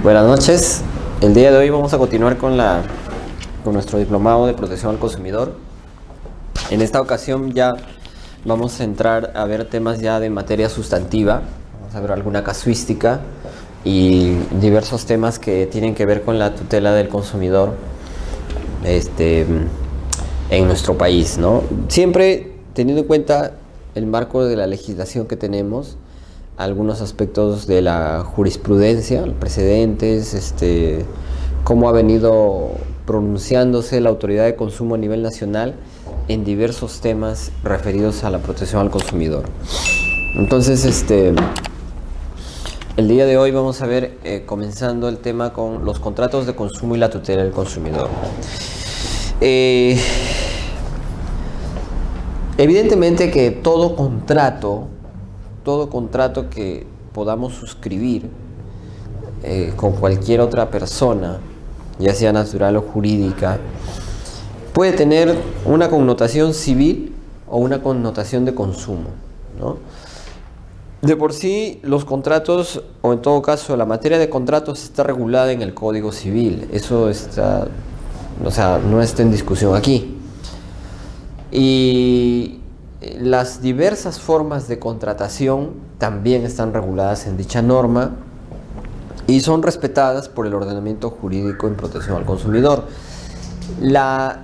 Buenas noches. El día de hoy vamos a continuar con nuestro diplomado de protección al consumidor. En esta ocasión ya vamos a entrar a ver temas ya de materia sustantiva. Vamos a ver alguna casuística y diversos temas que tienen que ver con la tutela del consumidor en nuestro país, ¿no? Siempre teniendo en cuenta el marco de la legislación que tenemos, algunos aspectos de la jurisprudencia, precedentes, cómo ha venido pronunciándose la autoridad de consumo a nivel nacional en diversos temas referidos a la protección al consumidor. Entonces, el día de hoy vamos a ver, comenzando el tema con los contratos de consumo y la tutela del consumidor. Evidentemente que todo contrato que podamos suscribir con cualquier otra persona, ya sea natural o jurídica, puede tener una connotación civil o una connotación de consumo, ¿no? De por sí, los contratos, o en todo caso la materia de contratos, está regulada en el Código Civil. Eso está, no está en discusión aquí. Y las diversas formas de contratación también están reguladas en dicha norma y son respetadas por el ordenamiento jurídico en protección al consumidor. La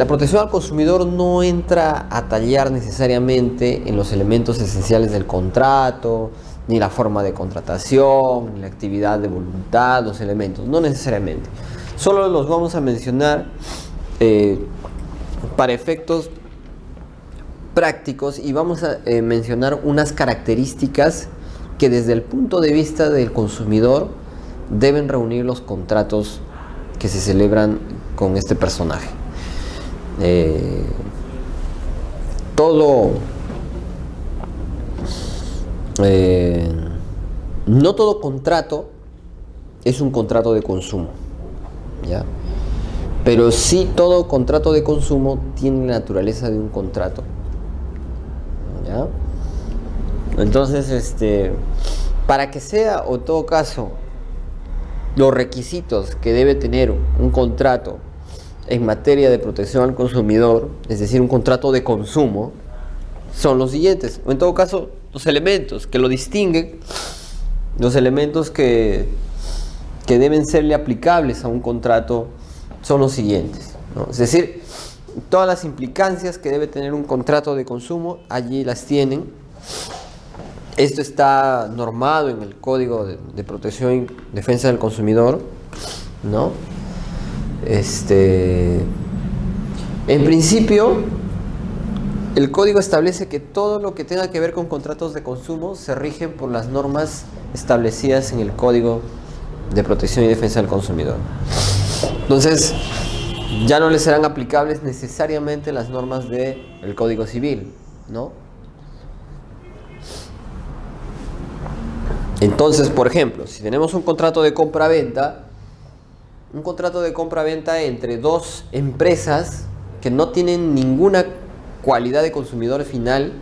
protección al consumidor no entra a tallar necesariamente en los elementos esenciales del contrato, ni la forma de contratación, ni la actividad de voluntad, los elementos, no necesariamente. Solo los vamos a mencionar para efectos prácticos y vamos a mencionar unas características que desde el punto de vista del consumidor deben reunir los contratos que se celebran con este personaje. No todo contrato es un contrato de consumo, ¿ya? Pero sí todo contrato de consumo tiene la naturaleza de un contrato, ¿ya? Entonces, para que sea, o en todo caso, los requisitos que debe tener un contrato en materia de protección al consumidor, es decir, un contrato de consumo, son los siguientes, o en todo caso, los elementos que lo distinguen, los elementos que deben serle aplicables a un contrato son los siguientes, ¿no? Es decir, todas las implicancias que debe tener un contrato de consumo, allí las tienen. Esto está normado en el Código de Protección y Defensa del Consumidor, ¿no? En principio, el código establece que todo lo que tenga que ver con contratos de consumo se rigen por las normas establecidas en el Código de Protección y Defensa del Consumidor. Entonces, ya no les serán aplicables necesariamente las normas del Código Civil, ¿no? Entonces, por ejemplo, si tenemos un contrato de compra-venta, entre dos empresas que no tienen ninguna cualidad de consumidor final,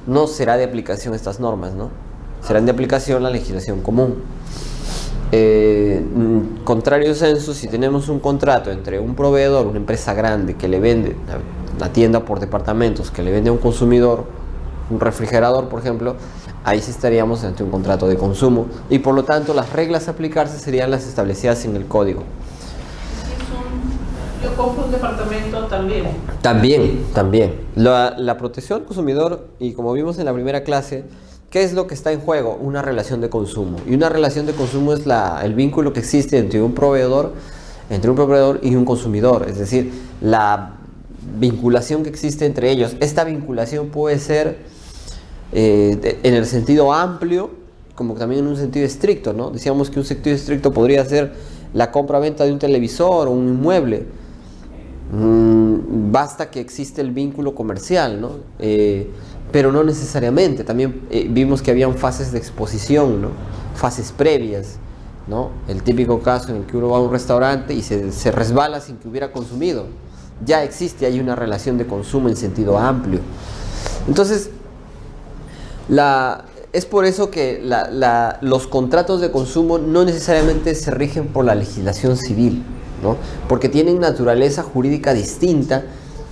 no será de aplicación estas normas, ¿no? Serán de aplicación la legislación común. Contrario censo, si tenemos un contrato entre un proveedor, una empresa grande que le vende, una tienda por departamentos que le vende a un consumidor un refrigerador, por ejemplo, ahí sí estaríamos ante un contrato de consumo y por lo tanto las reglas a aplicarse serían las establecidas en el código. Yo compro un departamento también. También. La protección al consumidor, y como vimos en la primera clase, ¿qué es lo que está en juego? Una relación de consumo. Y una relación de consumo es el vínculo que existe entre un proveedor y un consumidor. Es decir, la vinculación que existe entre ellos. Esta vinculación puede ser en el sentido amplio, como también en un sentido estricto, ¿no? Decíamos que un sentido estricto podría ser la compra-venta de un televisor o un inmueble. Basta que existe el vínculo comercial, ¿no? Pero no necesariamente. También vimos que habían fases de exposición, ¿no? Fases previas, ¿no? El típico caso en el que uno va a un restaurante y se resbala sin que hubiera consumido. Ya existe ahí una relación de consumo en sentido amplio. Entonces, es por eso que los contratos de consumo no necesariamente se rigen por la legislación civil, ¿no? Porque tienen naturaleza jurídica distinta,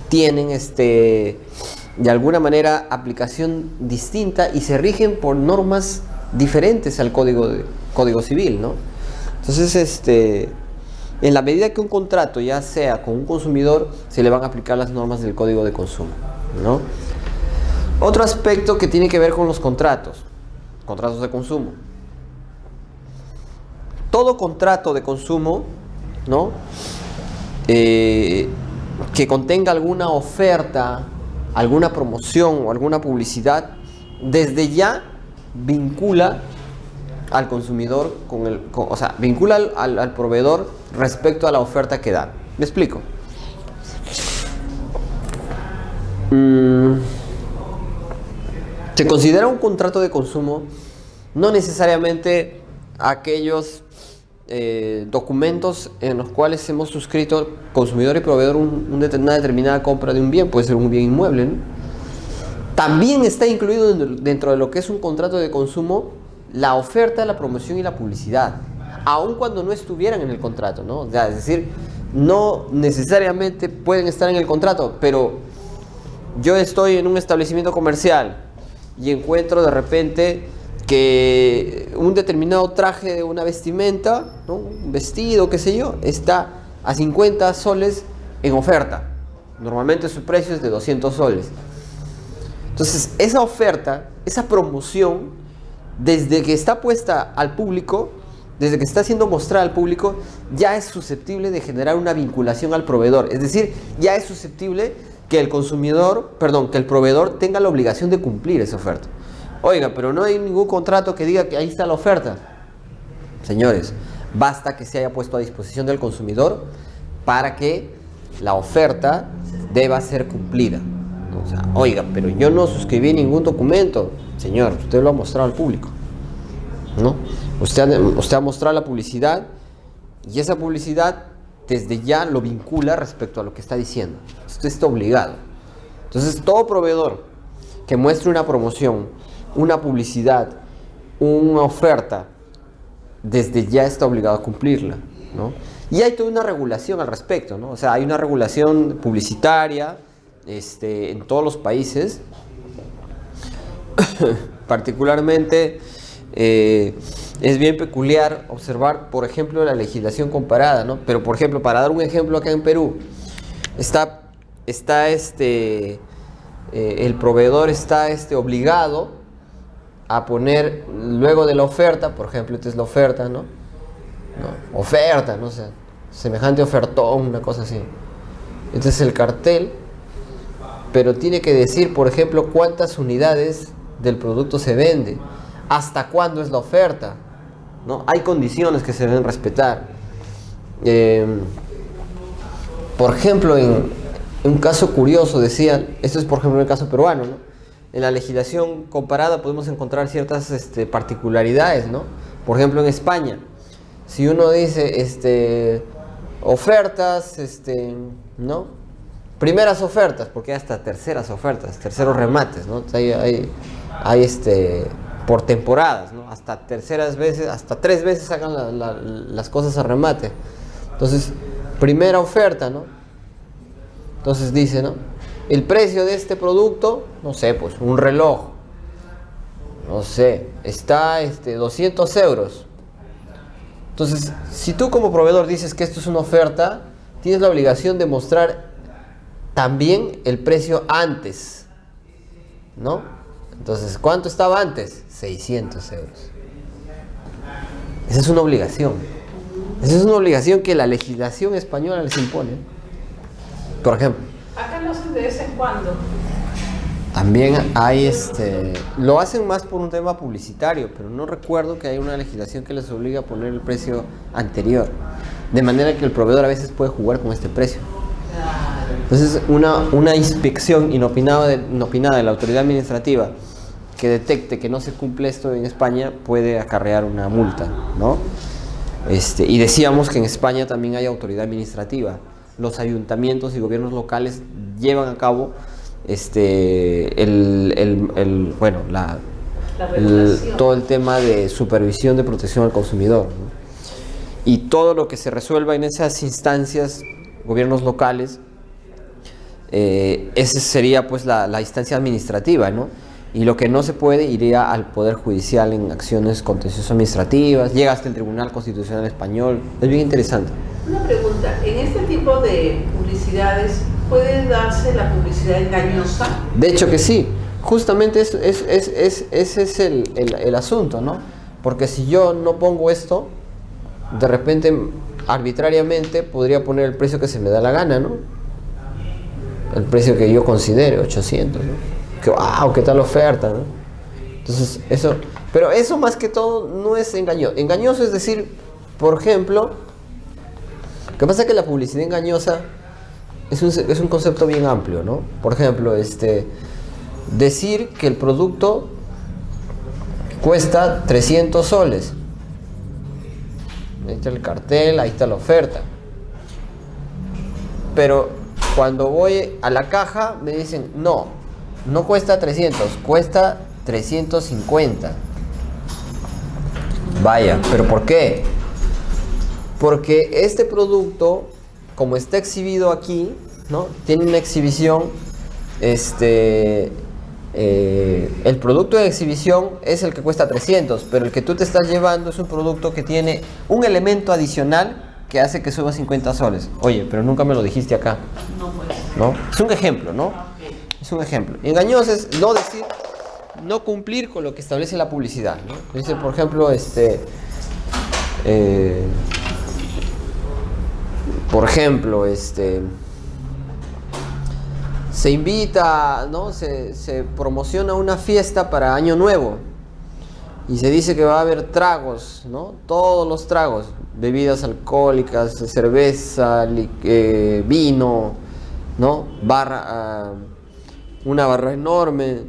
tienen de alguna manera aplicación distinta y se rigen por normas diferentes al código civil, ¿no? Entonces, en la medida que un contrato ya sea con un consumidor, se le van a aplicar las normas del código de consumo, ¿no? Otro aspecto que tiene que ver con los contratos de consumo. Todo contrato de consumo, ¿no? Que contenga alguna oferta, alguna promoción o alguna publicidad, desde ya vincula al consumidor vincula al proveedor respecto a la oferta que da. ¿Me explico? Se considera un contrato de consumo no necesariamente aquellos documentos en los cuales hemos suscrito consumidor y proveedor una determinada compra de un bien, puede ser un bien inmueble, ¿no? También está incluido dentro de lo que es un contrato de consumo la oferta, la promoción y la publicidad, aun cuando no estuvieran en el contrato, ¿no? O sea, es decir, no necesariamente pueden estar en el contrato, pero yo estoy en un establecimiento comercial y encuentro de repente que un determinado traje de una vestimenta, ¿no? Un vestido, qué sé yo, está a 50 soles en oferta. Normalmente su precio es de 200 soles. Entonces, esa oferta, esa promoción, desde que está puesta al público, desde que está siendo mostrada al público, ya es susceptible de generar una vinculación al proveedor. Es decir, ya es susceptible que el proveedor tenga la obligación de cumplir esa oferta. Oiga, pero no hay ningún contrato que diga que ahí está la oferta. Señores, basta que se haya puesto a disposición del consumidor para que la oferta deba ser cumplida. O sea, oiga, pero yo no suscribí ningún documento. Señor, usted lo ha mostrado al público, ¿no? Usted ha mostrado la publicidad y esa publicidad desde ya lo vincula respecto a lo que está diciendo. Usted está obligado. Entonces, todo proveedor que muestre una promoción, una publicidad, una oferta, desde ya está obligado a cumplirla, ¿no? Y hay toda una regulación al respecto, ¿no? O sea, hay una regulación publicitaria en todos los países. Particularmente es bien peculiar observar, por ejemplo, la legislación comparada, ¿no? Pero, por ejemplo, para dar un ejemplo, acá en Perú está el proveedor está obligado a poner luego de la oferta, por ejemplo, esta es la oferta, ¿no? Oferta, no sé, semejante ofertón, una cosa así. Este es el cartel, pero tiene que decir, por ejemplo, cuántas unidades del producto se vende, hasta cuándo es la oferta, ¿no? Hay condiciones que se deben respetar. Por ejemplo, en un caso curioso decían, esto es por ejemplo en el caso peruano, ¿no? En la legislación comparada podemos encontrar ciertas particularidades, ¿no? Por ejemplo, en España, si uno dice ofertas, ¿no? Primeras ofertas, porque hay hasta terceras ofertas, terceros remates, ¿no? Hay por temporadas, ¿no? Hasta terceras veces, hasta 3 veces sacan las cosas a remate. Entonces, primera oferta, ¿no? Entonces dice, ¿no? El precio de este producto, no sé, pues un reloj, no sé, está 200 euros. Entonces, si tú como proveedor dices que esto es una oferta, tienes la obligación de mostrar también el precio antes, ¿no? Entonces, ¿cuánto estaba antes? 600 euros. Esa es una obligación. Esa es una obligación que la legislación española les impone. Por ejemplo. Acá lo hacen de vez en cuando. También hay lo hacen más por un tema publicitario, pero no recuerdo que haya una legislación que les obligue a poner el precio anterior. De manera que el proveedor a veces puede jugar con este precio. Entonces, una inspección inopinada de la autoridad administrativa que detecte que no se cumple esto en España puede acarrear una multa, ¿no? Y decíamos que en España también hay autoridad administrativa. Los ayuntamientos y gobiernos locales llevan a cabo todo el tema de supervisión de protección al consumidor, ¿no? Y todo lo que se resuelva en esas instancias, gobiernos locales, esa sería pues la instancia administrativa, ¿no? Y lo que no se puede iría al Poder Judicial en acciones contenciosas administrativas, llega hasta el Tribunal Constitucional Español. Es bien interesante. Una pregunta, ¿en este tipo de publicidades puede darse la publicidad engañosa? De hecho que sí, justamente ese es el asunto, ¿no? Porque si yo no pongo esto, de repente arbitrariamente podría poner el precio que se me da la gana, ¿no? El precio que yo considere, 800, ¿no? Que wow, qué tal oferta, ¿no? Entonces, eso, pero eso más que todo no es engañoso. Engañoso es decir, por ejemplo, lo que pasa es que la publicidad engañosa es un concepto bien amplio, ¿no? Por ejemplo, decir que el producto cuesta 300 soles. Ahí está el cartel, ahí está la oferta. Pero cuando voy a la caja me dicen, no cuesta 300, cuesta 350. Vaya, ¿pero por qué? Porque este producto, como está exhibido aquí, ¿no? Tiene una exhibición, el producto de exhibición es el que cuesta 300, pero el que tú te estás llevando es un producto que tiene un elemento adicional que hace que suba 50 soles. Oye, pero nunca me lo dijiste acá. No puede. ¿No? Es un ejemplo, ¿no? Es un ejemplo. Engañoso es no decir, no cumplir con lo que establece la publicidad, ¿no? Dice, por ejemplo, se invita, ¿no? Se promociona una fiesta para Año Nuevo y se dice que va a haber tragos, ¿no? Todos los tragos, bebidas alcohólicas, cerveza, vino, ¿no? Una barra enorme,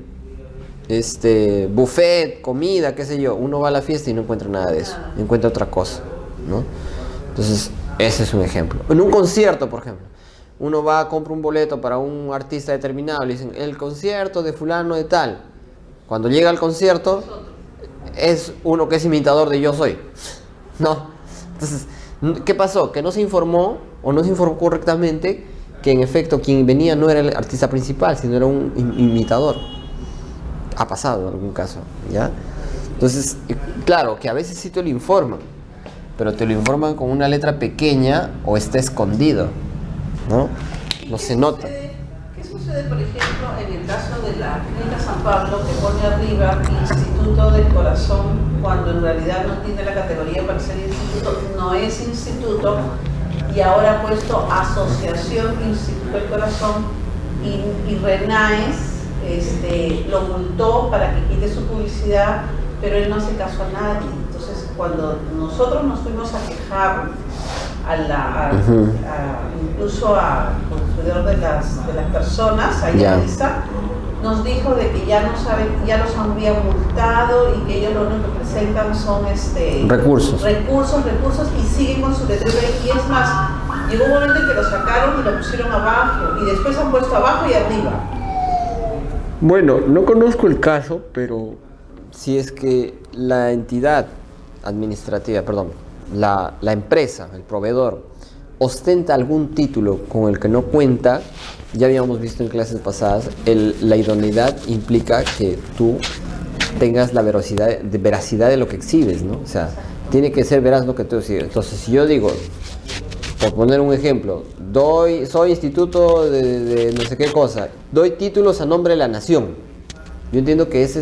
buffet, comida, qué sé yo. Uno va a la fiesta y no encuentra nada de eso, encuentra otra cosa, ¿no? Entonces, ese es un ejemplo. En un concierto, por ejemplo, uno va, compra un boleto para un artista determinado, le dicen, el concierto de fulano de tal. Cuando llega al concierto, es uno que es imitador de Yo Soy, ¿no? Entonces, ¿qué pasó? Que no se informó, o no se informó correctamente, que en efecto quien venía no era el artista principal, sino era un imitador. Ha pasado en algún caso, ¿ya? Entonces, claro, que a veces sí te lo informan, pero te lo informan con una letra pequeña o está escondido, ¿no? No se nota. ¿Qué sucede, por ejemplo, en el caso de la Clínica San Pablo, que pone arriba Instituto del Corazón, cuando en realidad no tiene la categoría para ser instituto, no es instituto, y ahora ha puesto Asociación Instituto del Corazón, y RENAES lo multó para que quite su publicidad, pero él no hace caso a nadie. Entonces, cuando nosotros nos fuimos a quejar incluso al consumidor de las personas, ahí en lista, nos dijo de que ya no saben, ya los habían multado y que ellos lo único que presentan son recursos y siguen con su letrero. Y es más, llegó un momento en que lo sacaron y lo pusieron abajo y después han puesto abajo y arriba. Bueno, no conozco el caso, pero si es que la entidad administrativa, la empresa, el proveedor, ostenta algún título con el que no cuenta, ya habíamos visto en clases pasadas, la idoneidad implica que tú tengas la veracidad de lo que exhibes, ¿no? O sea, tiene que ser veraz lo que tú exhibes. Entonces, si yo digo, por poner un ejemplo, soy instituto de no sé qué cosa, doy títulos a nombre de la nación. Yo entiendo que esa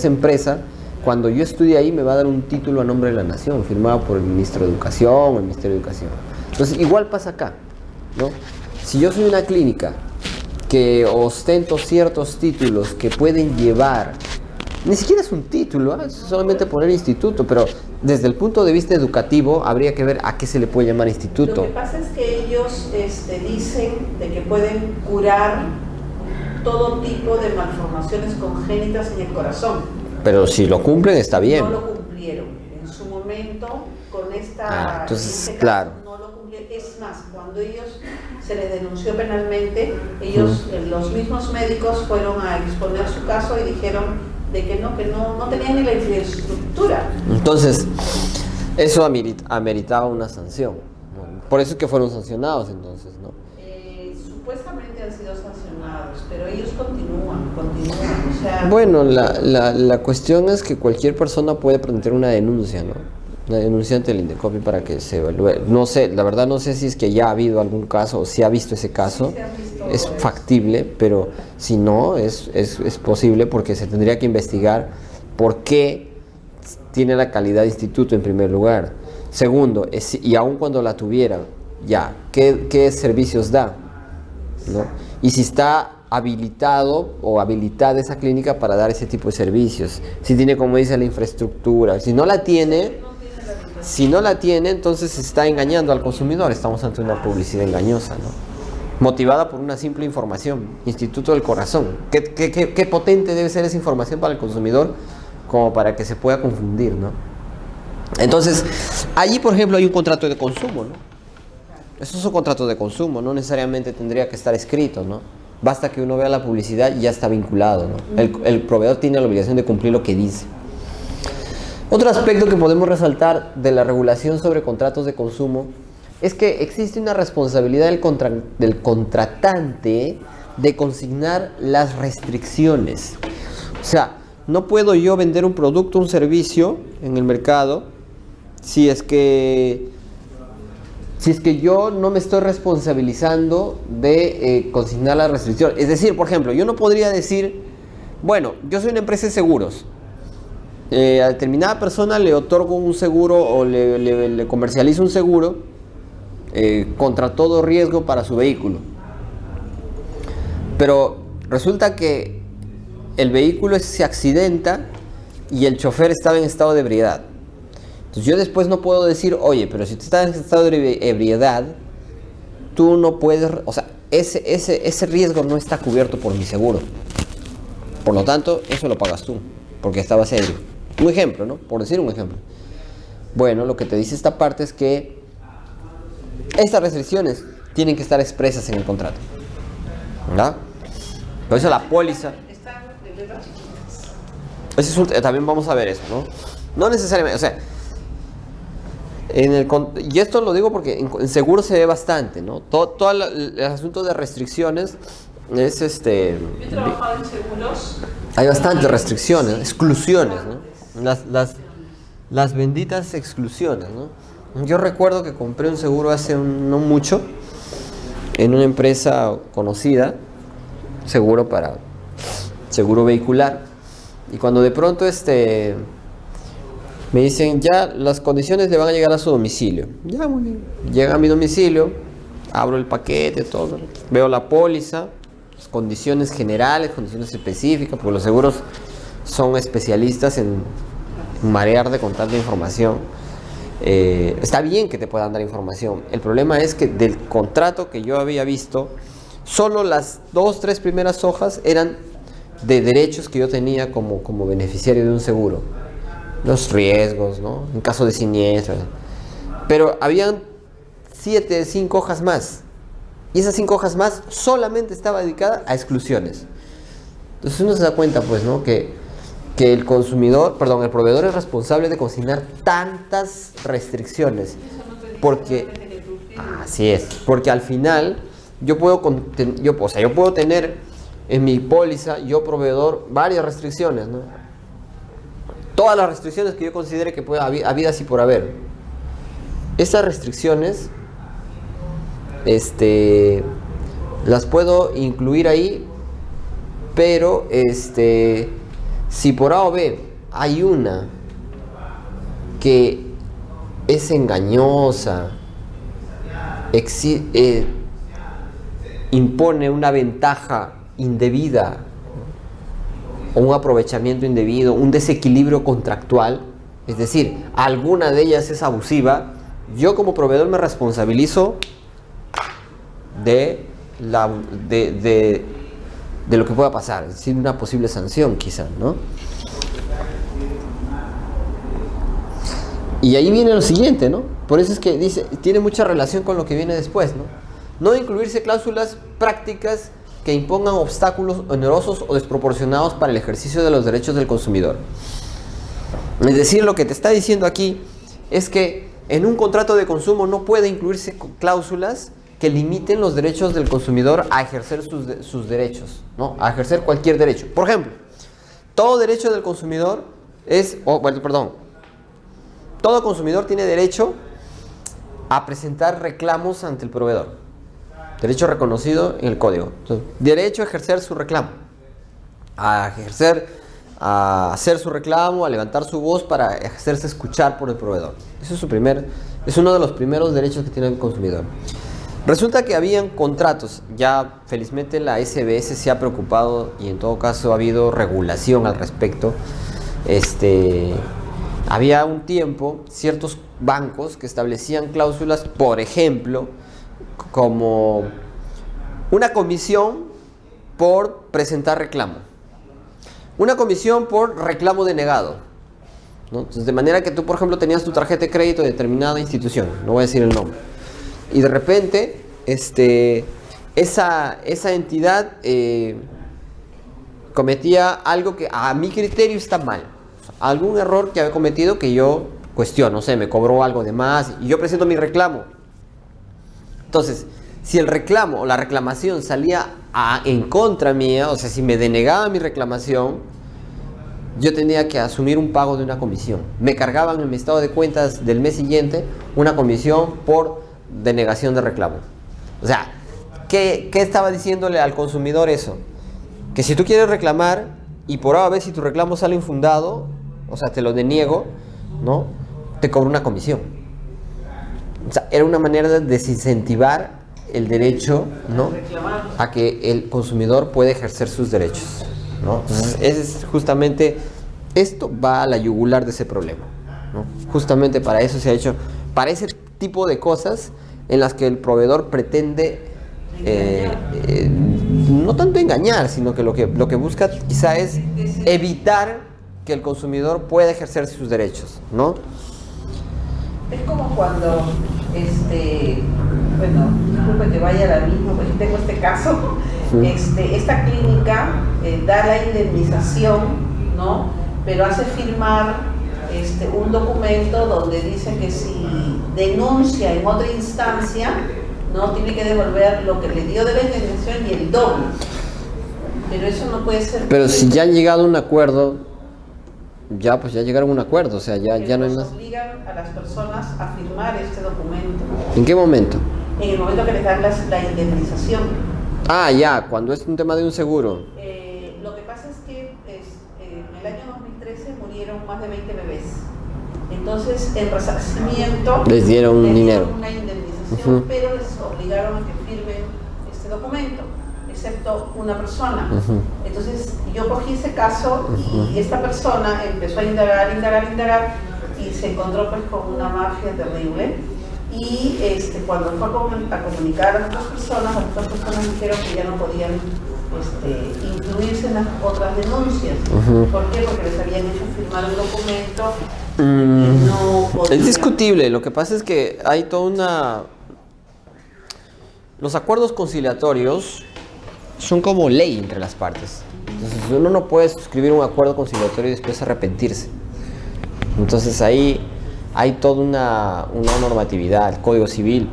empresa, cuando yo estudie ahí, me va a dar un título a nombre de la nación, firmado por el ministro de Educación o el Ministerio de Educación. Entonces, igual pasa acá, ¿no? Si yo soy una clínica que ostento ciertos títulos que pueden llevar, ni siquiera es un título, es solamente poner instituto, pero desde el punto de vista educativo habría que ver a qué se le puede llamar instituto. Lo que pasa es que ellos dicen de que pueden curar todo tipo de malformaciones congénitas en el corazón. Pero si lo cumplen está bien. No lo cumplieron en su momento con esta. Entonces, claro. No lo cumplieron. Es más, cuando se les denunció penalmente, los mismos médicos fueron a exponer su caso y dijeron de que no tenían ni la infraestructura. Entonces, eso ameritaba una sanción, ¿no? Por eso es que fueron sancionados entonces, ¿no? Supuestamente han sido sancionados, pero ellos continúan, o sea... Bueno, la cuestión es que cualquier persona puede presentar una denuncia, ¿no? Una denuncia ante el INDECOPI para que se evalúe. No sé, la verdad no sé si es que ya ha habido algún caso o si ha visto ese caso. Sí, se ha visto es eso. factible, pero si no, es posible porque se tendría que investigar por qué tiene la calidad de instituto en primer lugar. Segundo, y aun cuando la tuviera, ya, ¿qué servicios da? ¿No? Y si está habilitado o habilitada esa clínica para dar ese tipo de servicios, si tiene, como dice, la infraestructura. Si no la tiene, entonces se está engañando al consumidor. Estamos ante una publicidad engañosa, ¿no? Motivada por una simple información. Instituto del Corazón. ¿Qué potente debe ser esa información para el consumidor como para que se pueda confundir, ¿no? Entonces, allí, por ejemplo, hay un contrato de consumo, ¿no? Eso es un contrato de consumo, no necesariamente tendría que estar escrito, ¿no? Basta que uno vea la publicidad y ya está vinculado, ¿no? El proveedor tiene la obligación de cumplir lo que dice. Otro aspecto que podemos resaltar de la regulación sobre contratos de consumo es que existe una responsabilidad del contratante de consignar las restricciones. O sea, no puedo yo vender un producto, un servicio en el mercado si es que yo no me estoy responsabilizando de consignar la restricción. Es decir, por ejemplo, yo no podría decir, bueno, yo soy una empresa de seguros. A determinada persona le otorgo un seguro o le comercializo un seguro contra todo riesgo para su vehículo. Pero resulta que el vehículo se accidenta y el chofer estaba en estado de ebriedad. Entonces yo después no puedo decir, oye, pero si tú estás en estado de ebriedad, tú no puedes, o sea, ese riesgo no está cubierto por mi seguro. Por lo tanto, eso lo pagas tú, porque estabas ebrio. Un ejemplo, ¿no? Por decir un ejemplo. Bueno, lo que te dice esta parte es que estas restricciones tienen que estar expresas en el contrato, ¿verdad? Por eso la póliza... también vamos a ver eso, ¿no? No necesariamente, o sea... y esto lo digo porque en seguro se ve bastante, ¿no? Todo el asunto de restricciones es Yo he trabajado en seguros. Hay bastantes restricciones, exclusiones, ¿no? Las benditas exclusiones, ¿no? Yo recuerdo que compré un seguro hace no mucho en una empresa conocida, seguro vehicular, y cuando de pronto me dicen, ya las condiciones le van a llegar a su domicilio. Ya, muy bien. Llega a mi domicilio, abro el paquete, todo, veo la póliza, las condiciones generales, condiciones específicas, porque los seguros son especialistas en marear con tanta información. Está bien que te puedan dar información. El problema es que del contrato que yo había visto, solo las 2-3 primeras hojas eran de derechos que yo tenía como beneficiario de un seguro. Los riesgos, ¿no? En caso de siniestro. Pero habían 5 hojas más. Y esas 5 hojas más solamente estaba dedicada a exclusiones. Entonces uno se da cuenta, pues, ¿no? Que el proveedor es responsable de consignar tantas restricciones. Porque, así es, porque al final yo puedo tener en mi póliza, yo proveedor, varias restricciones, ¿no? Todas las restricciones que yo considere que pueda habidas y por haber. Esas restricciones las puedo incluir ahí, pero si por A o B hay una que es engañosa, impone una ventaja indebida o un aprovechamiento indebido, un desequilibrio contractual, es decir, alguna de ellas es abusiva, yo como proveedor me responsabilizo de lo que pueda pasar, es decir, una posible sanción quizás, ¿no? Y ahí viene lo siguiente, ¿no? Por eso es que tiene mucha relación con lo que viene después, ¿no? No incluirse cláusulas prácticas que impongan obstáculos onerosos o desproporcionados para el ejercicio de los derechos del consumidor. Es decir, lo que te está diciendo aquí es que en un contrato de consumo no puede incluirse cláusulas que limiten los derechos del consumidor a ejercer sus derechos, ¿no? A ejercer cualquier derecho. Por ejemplo, todo derecho del consumidor todo consumidor tiene derecho a presentar reclamos ante el proveedor. Derecho reconocido en el código. Entonces, derecho a ejercer su reclamo, a hacer su reclamo, a levantar su voz para hacerse escuchar por el proveedor. Eso es uno de los primeros derechos que tiene el consumidor. Resulta que habían contratos, ya felizmente la SBS se ha preocupado y en todo caso ha habido regulación al respecto. Había un tiempo ciertos bancos que establecían cláusulas, por ejemplo, como una comisión por presentar reclamo, una comisión por reclamo denegado, ¿no? Entonces, de manera que tú, por ejemplo, tenías tu tarjeta de crédito de determinada institución, no voy a decir el nombre, y de repente esa entidad cometía algo que a mi criterio está mal, algún error que había cometido que yo cuestiono, no sé, me cobró algo de más y yo presento mi reclamo. Entonces, si el reclamo o la reclamación salía en contra mía, o sea, si me denegaba mi reclamación, yo tenía que asumir un pago de una comisión. Me cargaban en mi estado de cuentas del mes siguiente una comisión por denegación de reclamo. O sea, ¿qué estaba diciéndole al consumidor eso? Que si tú quieres reclamar y por A o B si tu reclamo sale infundado, o sea, te lo deniego, ¿no? Te cobro una comisión. O sea, era una manera de desincentivar el derecho, ¿no?, a que el consumidor puede ejercer sus derechos, ¿no? Es justamente, esto va a la yugular de ese problema, ¿no? Justamente para eso se ha hecho, para ese tipo de cosas en las que el proveedor pretende no tanto engañar, sino que lo que busca quizá es evitar que el consumidor pueda ejercer sus derechos, ¿no? Es como cuando, bueno, disculpe que vaya a la misma, porque tengo este caso, esta clínica da la indemnización, ¿no? Pero hace firmar un documento donde dice que si denuncia en otra instancia, no tiene que devolver lo que le dio de la indemnización y el doble. Pero eso no puede ser. Pero si ya han llegado a un acuerdo, ya llegaron a un acuerdo, o sea, ya no hay más. Obligan a las personas a firmar este documento. ¿En qué momento? En el momento que les dan la indemnización. Ah, ya, cuando es un tema de un seguro. Lo que pasa es que en el año 2013 murieron más de 20 bebés. Entonces, el resarcimiento les dieron dinero, una indemnización, pero les obligaron a que firmen este documento, excepto una persona. Entonces, yo cogí ese caso y esta persona empezó a indagar y se encontró pues con una mafia terrible. Y cuando fue a comunicar a las otras personas dijeron que ya no podían incluirse en las otras denuncias. ¿Por qué? Porque les habían hecho firmar un documento y no podían. Es discutible, lo que pasa es que hay toda una... Los acuerdos conciliatorios son como ley entre las partes. Entonces uno no puede suscribir un acuerdo conciliatorio y después arrepentirse. Entonces ahí hay toda una normatividad, el Código Civil,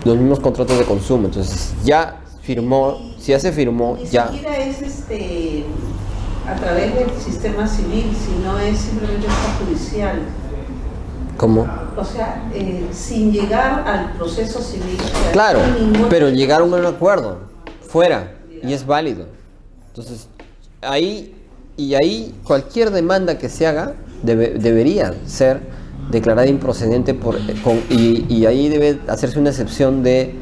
los mismos contratos de consumo. Entonces ya firmó, si ya se firmó, ya... Ni siquiera es a través del sistema civil, sino es simplemente judicial. ¿Cómo? O sea, sin llegar al proceso civil. Claro, pero llegaron a un acuerdo, fuera, y es válido. Entonces, ahí cualquier demanda que se haga debería ser declarada improcedente y ahí debe hacerse una excepción de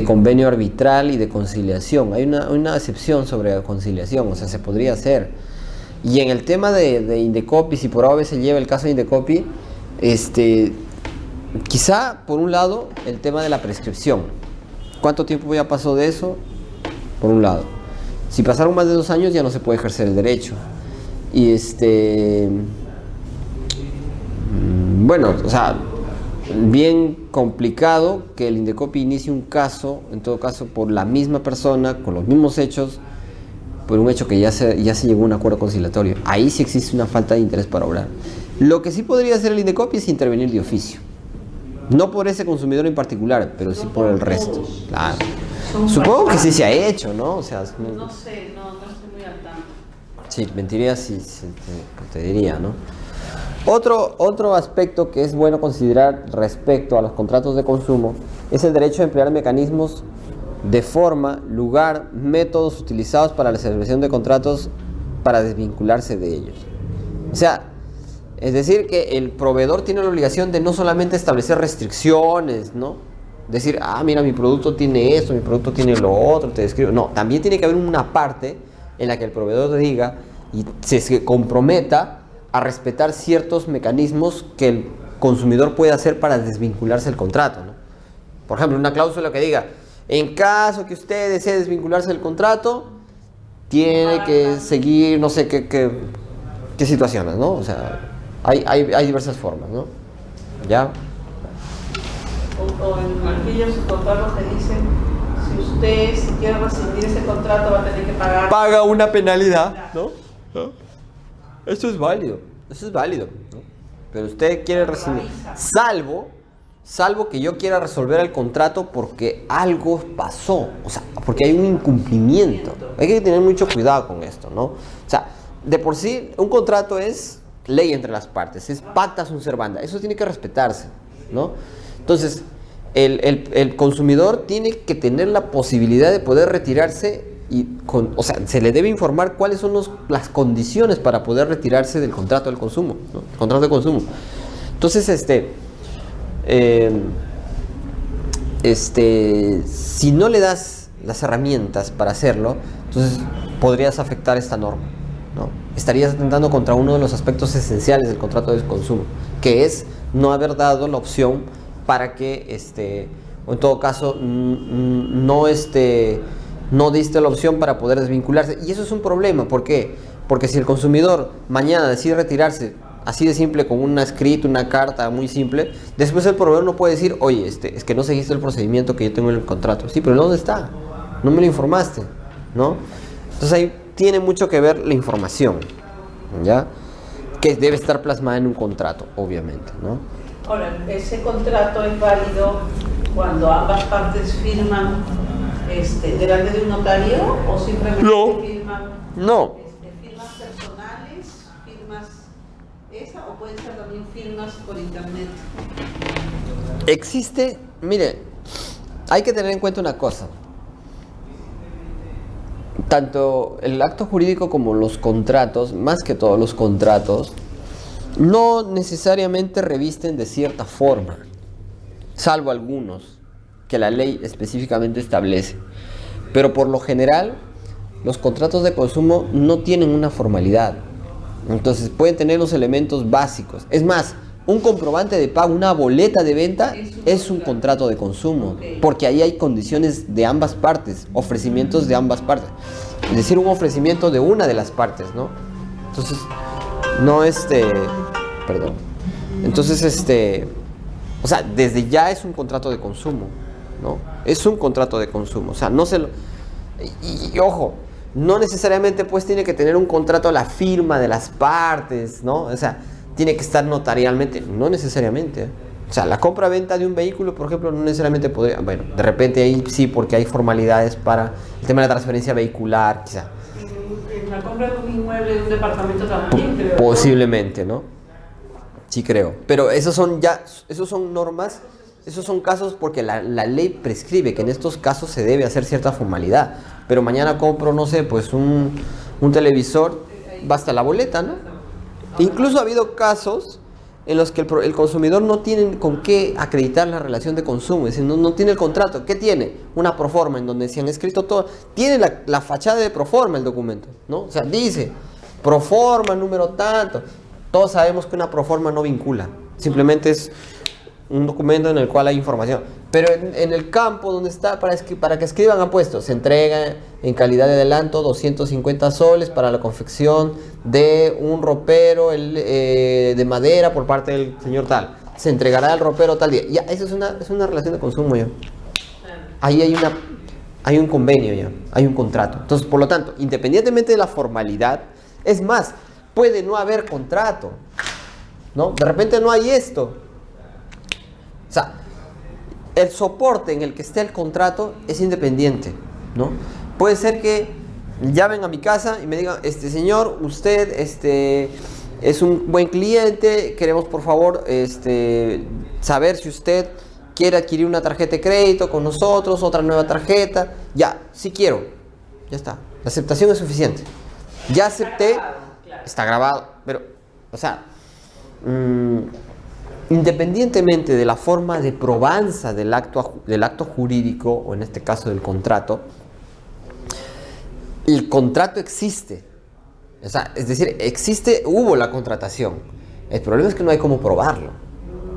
convenio arbitral y de conciliación. Hay una excepción sobre conciliación, o sea, se podría hacer. Y en el tema de Indecopi, si por ahora se lleva el caso de Indecopi, quizá por un lado el tema de la prescripción. ¿Cuánto tiempo ya pasó de eso? Por un lado. Si pasaron más de 2 años ya no se puede ejercer el derecho. Y bueno, o sea, bien complicado que el Indecopi inicie un caso, en todo caso, por la misma persona, con los mismos hechos, por un hecho que ya se llegó a un acuerdo conciliatorio. Ahí sí existe una falta de interés para obrar. Lo que sí podría hacer el Indecopi es intervenir de oficio. No por ese consumidor en particular, pero sí por el resto. Claro. Supongo que sí se ha hecho, ¿no? O sea, no sé, no estoy muy al tanto. Sí, mentiría si te diría, ¿no? Otro aspecto que es bueno considerar respecto a los contratos de consumo es el derecho a emplear mecanismos de forma, lugar, métodos utilizados para la celebración de contratos para desvincularse de ellos. O sea, es decir, que el proveedor tiene la obligación de no solamente establecer restricciones, ¿no? Decir, mira, mi producto tiene esto, mi producto tiene lo otro, te describo. No, también tiene que haber una parte en la que el proveedor diga y se comprometa a respetar ciertos mecanismos que el consumidor puede hacer para desvincularse del contrato, ¿no? Por ejemplo, una cláusula que diga, en caso que usted desee desvincularse del contrato, tiene que seguir, no sé qué situaciones, ¿no? O sea, hay diversas formas, ¿no? ¿Ya? O en aquellos contratos que dicen, si quiere rescindir ese contrato va a tener que paga una penalidad, ¿no? Esto es válido, ¿no? Pero usted quiere rescindir, salvo que yo quiera resolver el contrato porque algo pasó, o sea, porque hay un incumplimiento. Hay que tener mucho cuidado con esto, ¿no? O sea, de por sí, un contrato es ley entre las partes, es pacta sunt servanda, eso tiene que respetarse, ¿no? Entonces, el consumidor tiene que tener la posibilidad de poder retirarse o sea, se le debe informar cuáles son las condiciones para poder retirarse del contrato del consumo, ¿no? El contrato de consumo. Entonces, si no le das las herramientas para hacerlo, entonces podrías afectar esta norma, ¿no? Estarías atentando contra uno de los aspectos esenciales del contrato de consumo, que es no haber dado la opción para que, o en todo caso, no diste la opción para poder desvincularse. Y eso es un problema. ¿Por qué? Porque si el consumidor mañana decide retirarse así de simple, con un escrito, una carta muy simple, después el proveedor no puede decir, oye, es que no seguiste el procedimiento que yo tengo en el contrato. Sí, pero ¿dónde está? No me lo informaste, ¿no? Entonces ahí tiene mucho que ver la información, ¿ya? Que debe estar plasmada en un contrato, obviamente, ¿no? Ahora, ¿ese contrato es válido cuando ambas partes firman delante de un notario o simplemente firman firmas personales, firmas o pueden ser también firmas por internet? Mire, hay que tener en cuenta una cosa. Tanto el acto jurídico como los contratos, más que todos los contratos, no necesariamente revisten de cierta forma, salvo algunos que la ley específicamente establece. Pero por lo general, los contratos de consumo no tienen una formalidad. Entonces pueden tener los elementos básicos. Es más, un comprobante de pago, una boleta de venta, es un contrato de consumo. Porque ahí hay condiciones de ambas partes, ofrecimientos de ambas partes. Es decir, un ofrecimiento de una de las partes, ¿no? Entonces, perdón. Entonces, o sea, desde ya es un contrato de consumo, ¿no? Es un contrato de consumo, o sea, no se lo... Y ojo, no necesariamente pues tiene que tener un contrato a la firma de las partes, ¿no? O sea, tiene que estar notarialmente, no necesariamente. O sea, la compra-venta de un vehículo, por ejemplo, no necesariamente podría... Bueno, de repente ahí sí, porque hay formalidades para el tema de la transferencia vehicular, quizá. En la compra de un inmueble, de un departamento también, creo. Posiblemente, ¿no? Sí creo. Pero esos son normas, esos son casos porque la ley prescribe que en estos casos se debe hacer cierta formalidad. Pero mañana compro, no sé, pues un televisor, basta la boleta, ¿no? Incluso ha habido casos en los que el consumidor no tiene con qué acreditar la relación de consumo, es decir, no tiene el contrato. ¿Qué tiene? Una proforma en donde se han escrito todo. Tiene la fachada de proforma el documento, ¿no? O sea, dice proforma, número tanto. Todos sabemos que una proforma no vincula, simplemente es un documento en el cual hay información. Pero en el campo donde está, para que escriban, han puesto, se entrega en calidad de adelanto 250 soles para la confección de un ropero de madera por parte del señor tal. se entregará al ropero tal día. Ya, eso es una relación de consumo ya. Ahí hay un convenio ya, hay un contrato. Entonces, por lo tanto, independientemente de la formalidad, es más, puede no haber contrato, ¿no? De repente no hay esto. O sea, el soporte en el que esté el contrato es independiente, ¿no? Puede ser que llamen a mi casa y me digan, señor, usted es un buen cliente, queremos por favor saber si usted quiere adquirir una tarjeta de crédito con nosotros, otra nueva tarjeta. Ya, sí quiero. Ya está. La aceptación es suficiente. Ya acepté, está grabado, pero, o sea, independientemente de la forma de probanza del acto jurídico, o en este caso del contrato, el contrato existe. O sea, es decir, hubo la contratación. El problema es que no hay cómo probarlo,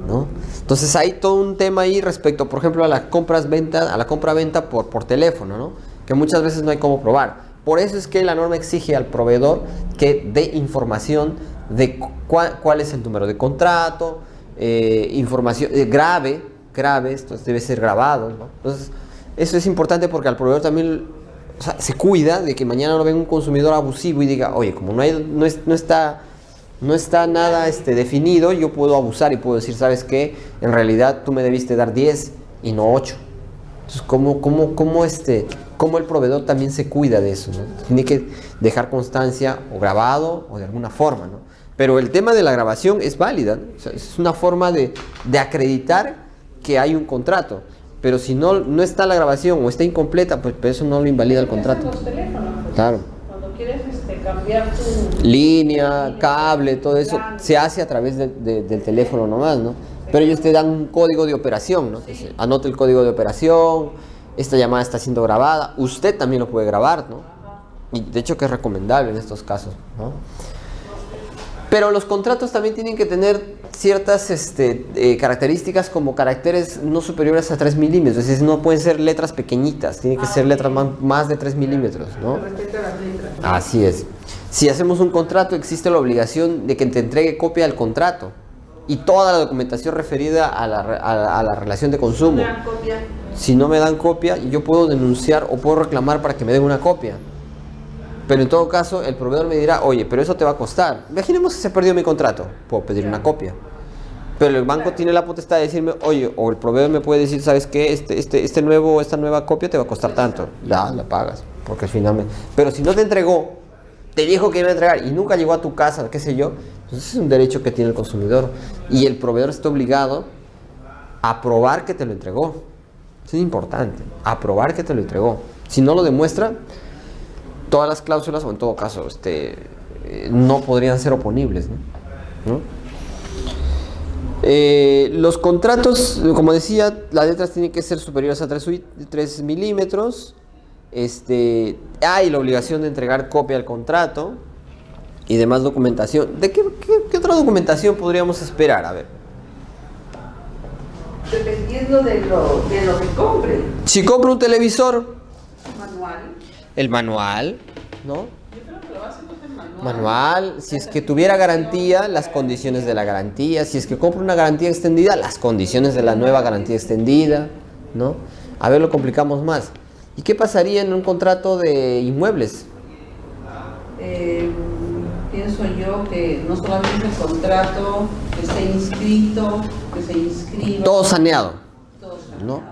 ¿no? Entonces hay todo un tema ahí respecto, por ejemplo, a la compra-venta por teléfono, ¿no? Que muchas veces no hay cómo probar. Por eso es que la norma exige al proveedor que dé información de cuál es el número de contrato, información grave, esto debe ser grabado, ¿no? Entonces, eso es importante porque al proveedor también, o sea, se cuida de que mañana no venga un consumidor abusivo y diga, oye, como no está nada definido, yo puedo abusar y puedo decir, ¿sabes qué? En realidad tú me debiste dar 10 y no 8. Entonces, ¿cómo el proveedor también se cuida de eso, ¿no? Tiene que dejar constancia o grabado o de alguna forma, ¿no? Pero el tema de la grabación es válida, ¿no? O sea, es una forma de acreditar que hay un contrato. Pero si no está la grabación o está incompleta, pues eso no lo invalida el contrato. Los teléfonos, pues, claro. Cuando quieres cambiar tu línea, cable, todo eso se hace a través del teléfono nomás, ¿no? Pero ellos te dan un código de operación, ¿no? Entonces, anote el código de operación, esta llamada está siendo grabada, usted también lo puede grabar, ¿no? Y de hecho que es recomendable en estos casos, ¿no? Pero los contratos también tienen que tener ciertas características como caracteres no superiores a 3 milímetros, es decir, no pueden ser letras pequeñitas, tienen que ser letras más de 3 milímetros, ¿no? respecto a las letras. Así es. Si hacemos un contrato, existe la obligación de que te entregue copia del contrato y toda la documentación referida a la relación de consumo. Una copia. Si no me dan copia, yo puedo denunciar o puedo reclamar para que me den una copia. Pero en todo caso, el proveedor me dirá, oye, pero eso te va a costar. Imaginemos que se perdió mi contrato, puedo pedir una copia. Pero el banco tiene la potestad de decirme, oye, o el proveedor me puede decir, ¿sabes qué? Esta nueva copia te va a costar tanto. Ya, la pagas, porque al final Pero si no te entregó, te dijo que iba a entregar y nunca llegó a tu casa, qué sé yo, entonces es un derecho que tiene el consumidor. Y el proveedor está obligado a probar que te lo entregó. Eso es importante, a probar que te lo entregó. Si no lo demuestra, todas las cláusulas, o en todo caso, no podrían ser oponibles, ¿no? Los contratos, como decía, las letras tienen que ser superiores a 3 milímetros. Hay la obligación de entregar copia del contrato y demás documentación. ¿De qué otra documentación podríamos esperar? A ver. Dependiendo de lo que compre. Si compro un televisor, Manual. el manual, ¿no? Yo creo que lo básico es el manual. Manual, si es que tuviera garantía, las condiciones de la garantía, si es que compro una garantía extendida, las condiciones de la nueva garantía extendida, ¿no? A ver, lo complicamos más. ¿Y qué pasaría en un contrato de inmuebles? Pienso yo que no solamente el contrato, que esté inscrito, que se inscriba. Todo saneado, Todo saneado. ¿no?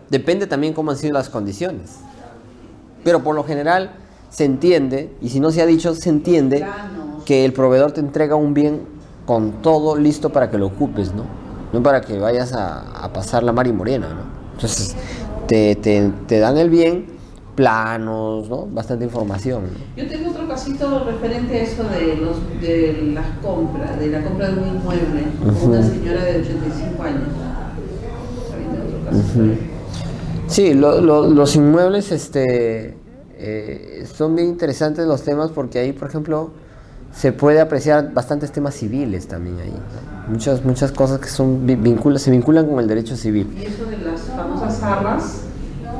Depende también cómo han sido las condiciones. Pero por lo general se entiende, y si no se ha dicho, se entiende Planos. que el proveedor te entrega un bien con todo listo para que lo ocupes, ¿no? No para que vayas a pasar la mar y morena, ¿no? Entonces te dan el bien, planos, ¿no? Bastante información, ¿no? Yo tengo otro casito referente a eso de la compra de un inmueble, con una señora de 85 años. También tengo otro caso. Sí, los inmuebles son bien interesantes los temas porque ahí, por ejemplo, se puede apreciar bastantes temas civiles también ahí, ¿no? Muchas cosas que se vinculan con el derecho civil. Y eso de las famosas arras,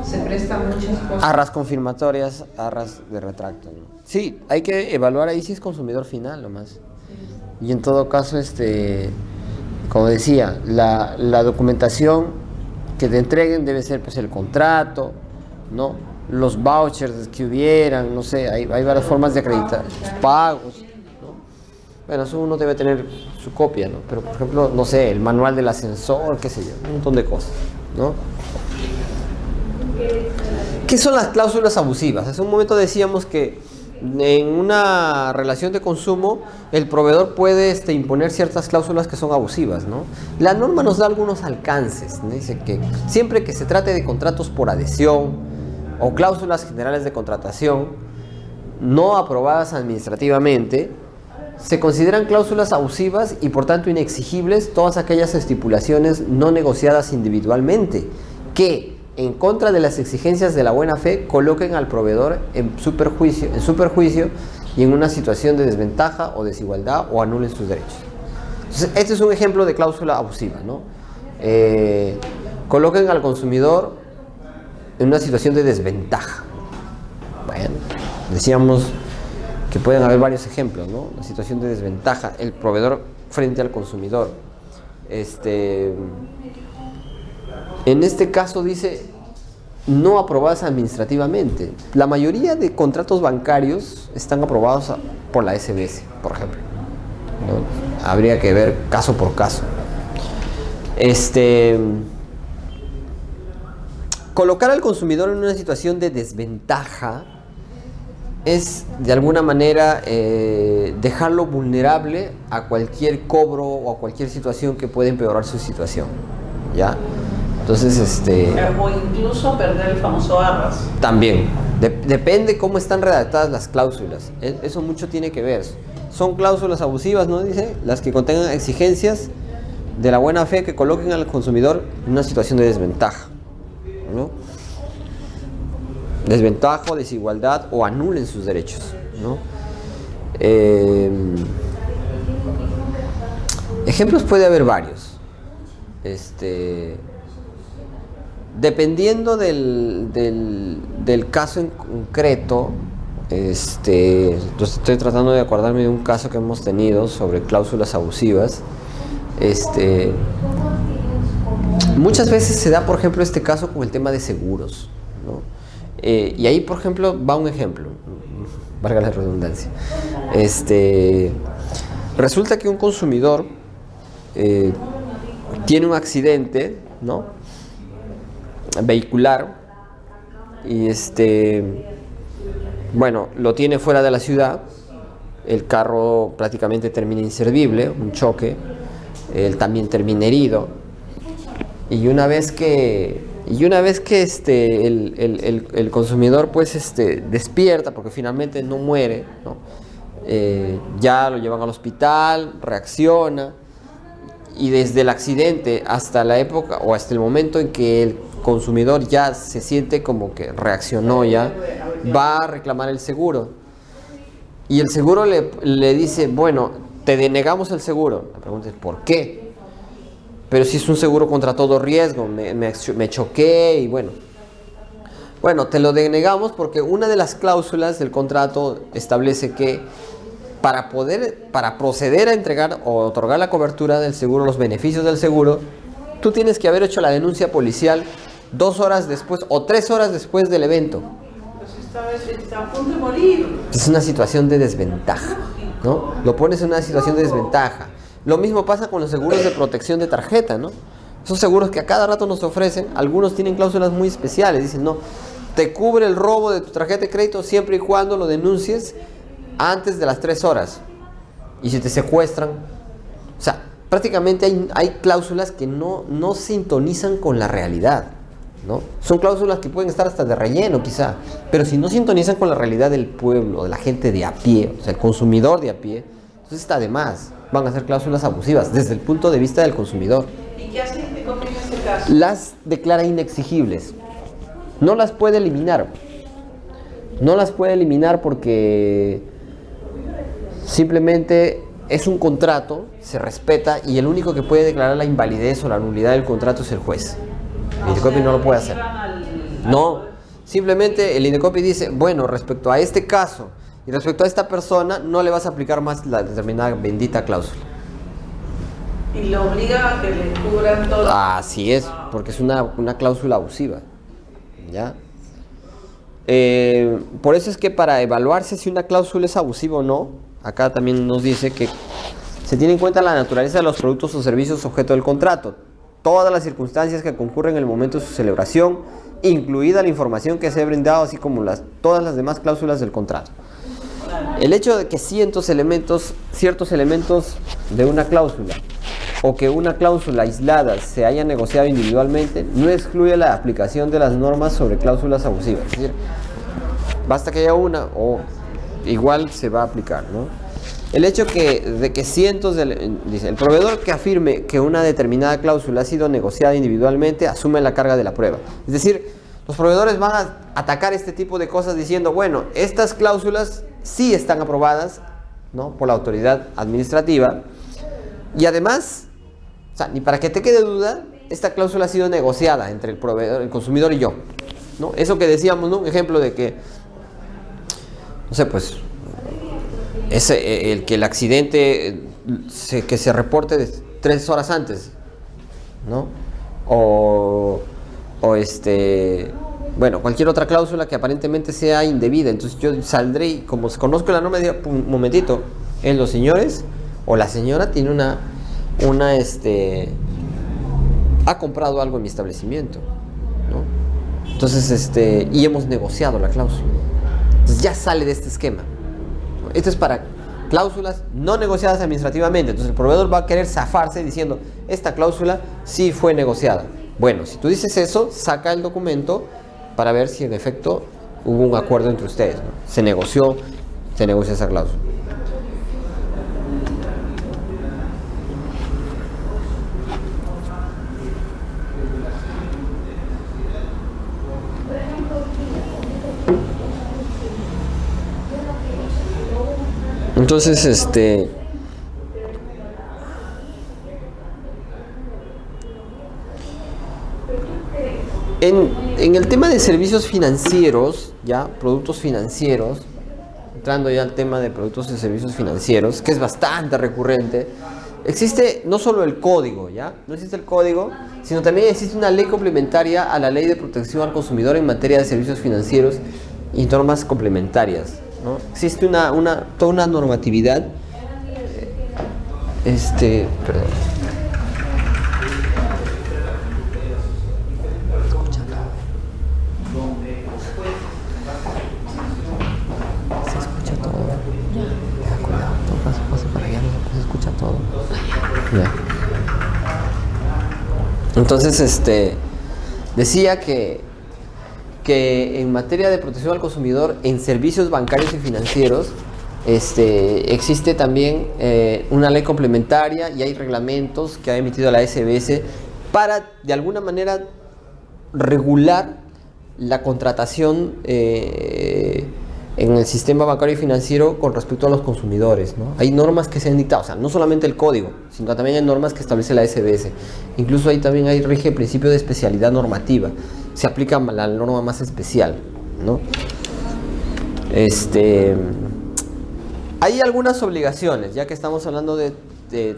se presta a muchas cosas. Arras confirmatorias, arras de retracto, ¿no? Sí, hay que evaluar ahí si es consumidor final nomás. Y en todo caso, como decía, la documentación que te entreguen debe ser pues el contrato, ¿no? Los vouchers que hubieran, no sé, hay varias formas de acreditar, pagos, ¿no? Bueno, eso uno debe tener su copia, ¿no? Pero por ejemplo, no sé, el manual del ascensor, qué sé yo, un montón de cosas, ¿no? ¿Qué son las cláusulas abusivas? Hace un momento decíamos que en una relación de consumo el proveedor puede imponer ciertas cláusulas que son abusivas, ¿no? La norma nos da algunos alcances, ¿no? Dice que siempre que se trate de contratos por adhesión o cláusulas generales de contratación no aprobadas administrativamente, se consideran cláusulas abusivas y por tanto inexigibles todas aquellas estipulaciones no negociadas individualmente que, en contra de las exigencias de la buena fe, coloquen al proveedor en su perjuicio y en una situación de desventaja o desigualdad o anulen sus derechos. Entonces, este es un ejemplo de cláusula abusiva, ¿no? Coloquen al consumidor en una situación de desventaja. Bueno, decíamos que pueden haber varios ejemplos, ¿no? La situación de desventaja, el proveedor frente al consumidor. En este caso dice no aprobadas administrativamente. La mayoría de contratos bancarios están aprobados por la SBS, por ejemplo, ¿no? Habría que ver caso por caso. Colocar al consumidor en una situación de desventaja es de alguna manera dejarlo vulnerable a cualquier cobro o a cualquier situación que pueda empeorar su situación, ¿ya? Entonces, o incluso perder el famoso arras. También. Depende cómo están redactadas las cláusulas. Eso mucho tiene que ver. Son cláusulas abusivas, ¿no? Dice, las que contengan exigencias de la buena fe que coloquen al consumidor en una situación de desventaja, ¿no? Desventaja, desigualdad o anulen sus derechos, ¿no? Ejemplos puede haber varios. Dependiendo del caso en concreto, entonces estoy tratando de acordarme de un caso que hemos tenido sobre cláusulas abusivas. Muchas veces se da, por ejemplo, este caso con el tema de seguros, ¿no? Y ahí, por ejemplo, va un ejemplo, valga la redundancia. Resulta que un consumidor tiene un accidente, ¿no?, vehicular, y bueno, lo tiene fuera de la ciudad, el carro prácticamente termina inservible, un choque, él también termina herido, y una vez que el consumidor pues despierta, porque finalmente no muere, ¿no? Ya lo llevan al hospital, reacciona, y desde el accidente hasta la época o hasta el momento en que el consumidor ya se siente como que reaccionó, ya va a reclamar el seguro, y el seguro le dice, bueno, te denegamos el seguro. La pregunta es ¿por qué? Pero si es un seguro contra todo riesgo, me choqué y bueno, te lo denegamos porque una de las cláusulas del contrato establece que para proceder a entregar o otorgar la cobertura del seguro, los beneficios del seguro, tú tienes que haber hecho la denuncia policial 2 horas después o 3 horas después del evento. Está a punto de morir. Es una situación de desventaja, ¿no? Lo pones en una situación de desventaja. Lo mismo pasa con los seguros de protección de tarjeta, ¿no? Esos seguros que a cada rato nos ofrecen, algunos tienen cláusulas muy especiales. Dicen, no, te cubre el robo de tu tarjeta de crédito siempre y cuando lo denuncies antes de las 3 horas. Y si te secuestran, o sea, prácticamente hay cláusulas que no sintonizan con la realidad, ¿no? Son cláusulas que pueden estar hasta de relleno quizá, pero si no sintonizan con la realidad del pueblo, de la gente de a pie, o sea, el consumidor de a pie, entonces está de más. Van a ser cláusulas abusivas desde el punto de vista del consumidor. ¿Y qué hace Indecopi en este caso? Las declara inexigibles. No las puede eliminar. No las puede eliminar porque simplemente es un contrato, se respeta, y el único que puede declarar la invalidez o la nulidad del contrato es el juez. El Indecopi no lo puede hacer. No, simplemente el Indecopi dice, bueno, respecto a este caso y respecto a esta persona, no le vas a aplicar más la determinada bendita cláusula. Y lo obliga a que le cubran todo. Así es, porque es una cláusula abusiva, ¿ya? Por eso es que para evaluarse si una cláusula es abusiva o no, acá también nos dice que se tiene en cuenta la naturaleza de los productos o servicios objeto del contrato, todas las circunstancias que concurren en el momento de su celebración, incluida la información que se ha brindado, así como todas las demás cláusulas del contrato. El hecho de que ciertos elementos de una cláusula o que una cláusula aislada se haya negociado individualmente no excluye la aplicación de las normas sobre cláusulas abusivas. Es decir, basta que haya una o igual se va a aplicar, ¿no? El hecho de que dice, el proveedor que afirme que una determinada cláusula ha sido negociada individualmente asume la carga de la prueba. Es decir, los proveedores van a atacar este tipo de cosas diciendo, bueno, estas cláusulas sí están aprobadas, ¿no?, por la autoridad administrativa y además, o sea, ni para que te quede duda, esta cláusula ha sido negociada entre el proveedor, el consumidor y yo, ¿no? Eso que decíamos, ¿no? Un ejemplo de que, no sé, pues, el que el accidente que se reporte 3 horas antes, ¿no? Bueno, cualquier otra cláusula que aparentemente sea indebida. Entonces yo saldré y como conozco la norma, digo, un momentito, los señores o la señora tiene ha comprado algo en mi establecimiento, ¿no? Entonces, y hemos negociado la cláusula. Entonces ya sale de este esquema, ¿no? Esto es para cláusulas no negociadas administrativamente. Entonces el proveedor va a querer zafarse diciendo, esta cláusula sí fue negociada. Bueno, si tú dices eso, saca el documento para ver si en efecto hubo un acuerdo entre ustedes, ¿no? Se negoció esa cláusula. Entonces, en el tema de servicios financieros, ya, productos financieros, entrando ya al tema de productos y servicios financieros, que es bastante recurrente, existe no solo el código, ¿ya? No existe el código, sino también existe una ley complementaria a la Ley de Protección al Consumidor en materia de servicios financieros y normas complementarias, ¿no? Existe toda una normatividad, perdón. Entonces, decía que en materia de protección al consumidor en servicios bancarios y financieros, existe también una ley complementaria y hay reglamentos que ha emitido la SBS para, de alguna manera, regular la contratación en el sistema bancario y financiero con respecto a los consumidores, ¿no? Hay normas que se han dictado, o sea, no solamente el código, sino también hay normas que establece la SBS. Incluso ahí también rige el principio de especialidad normativa. Se aplica la norma más especial, ¿no? Hay algunas obligaciones, ya que estamos hablando de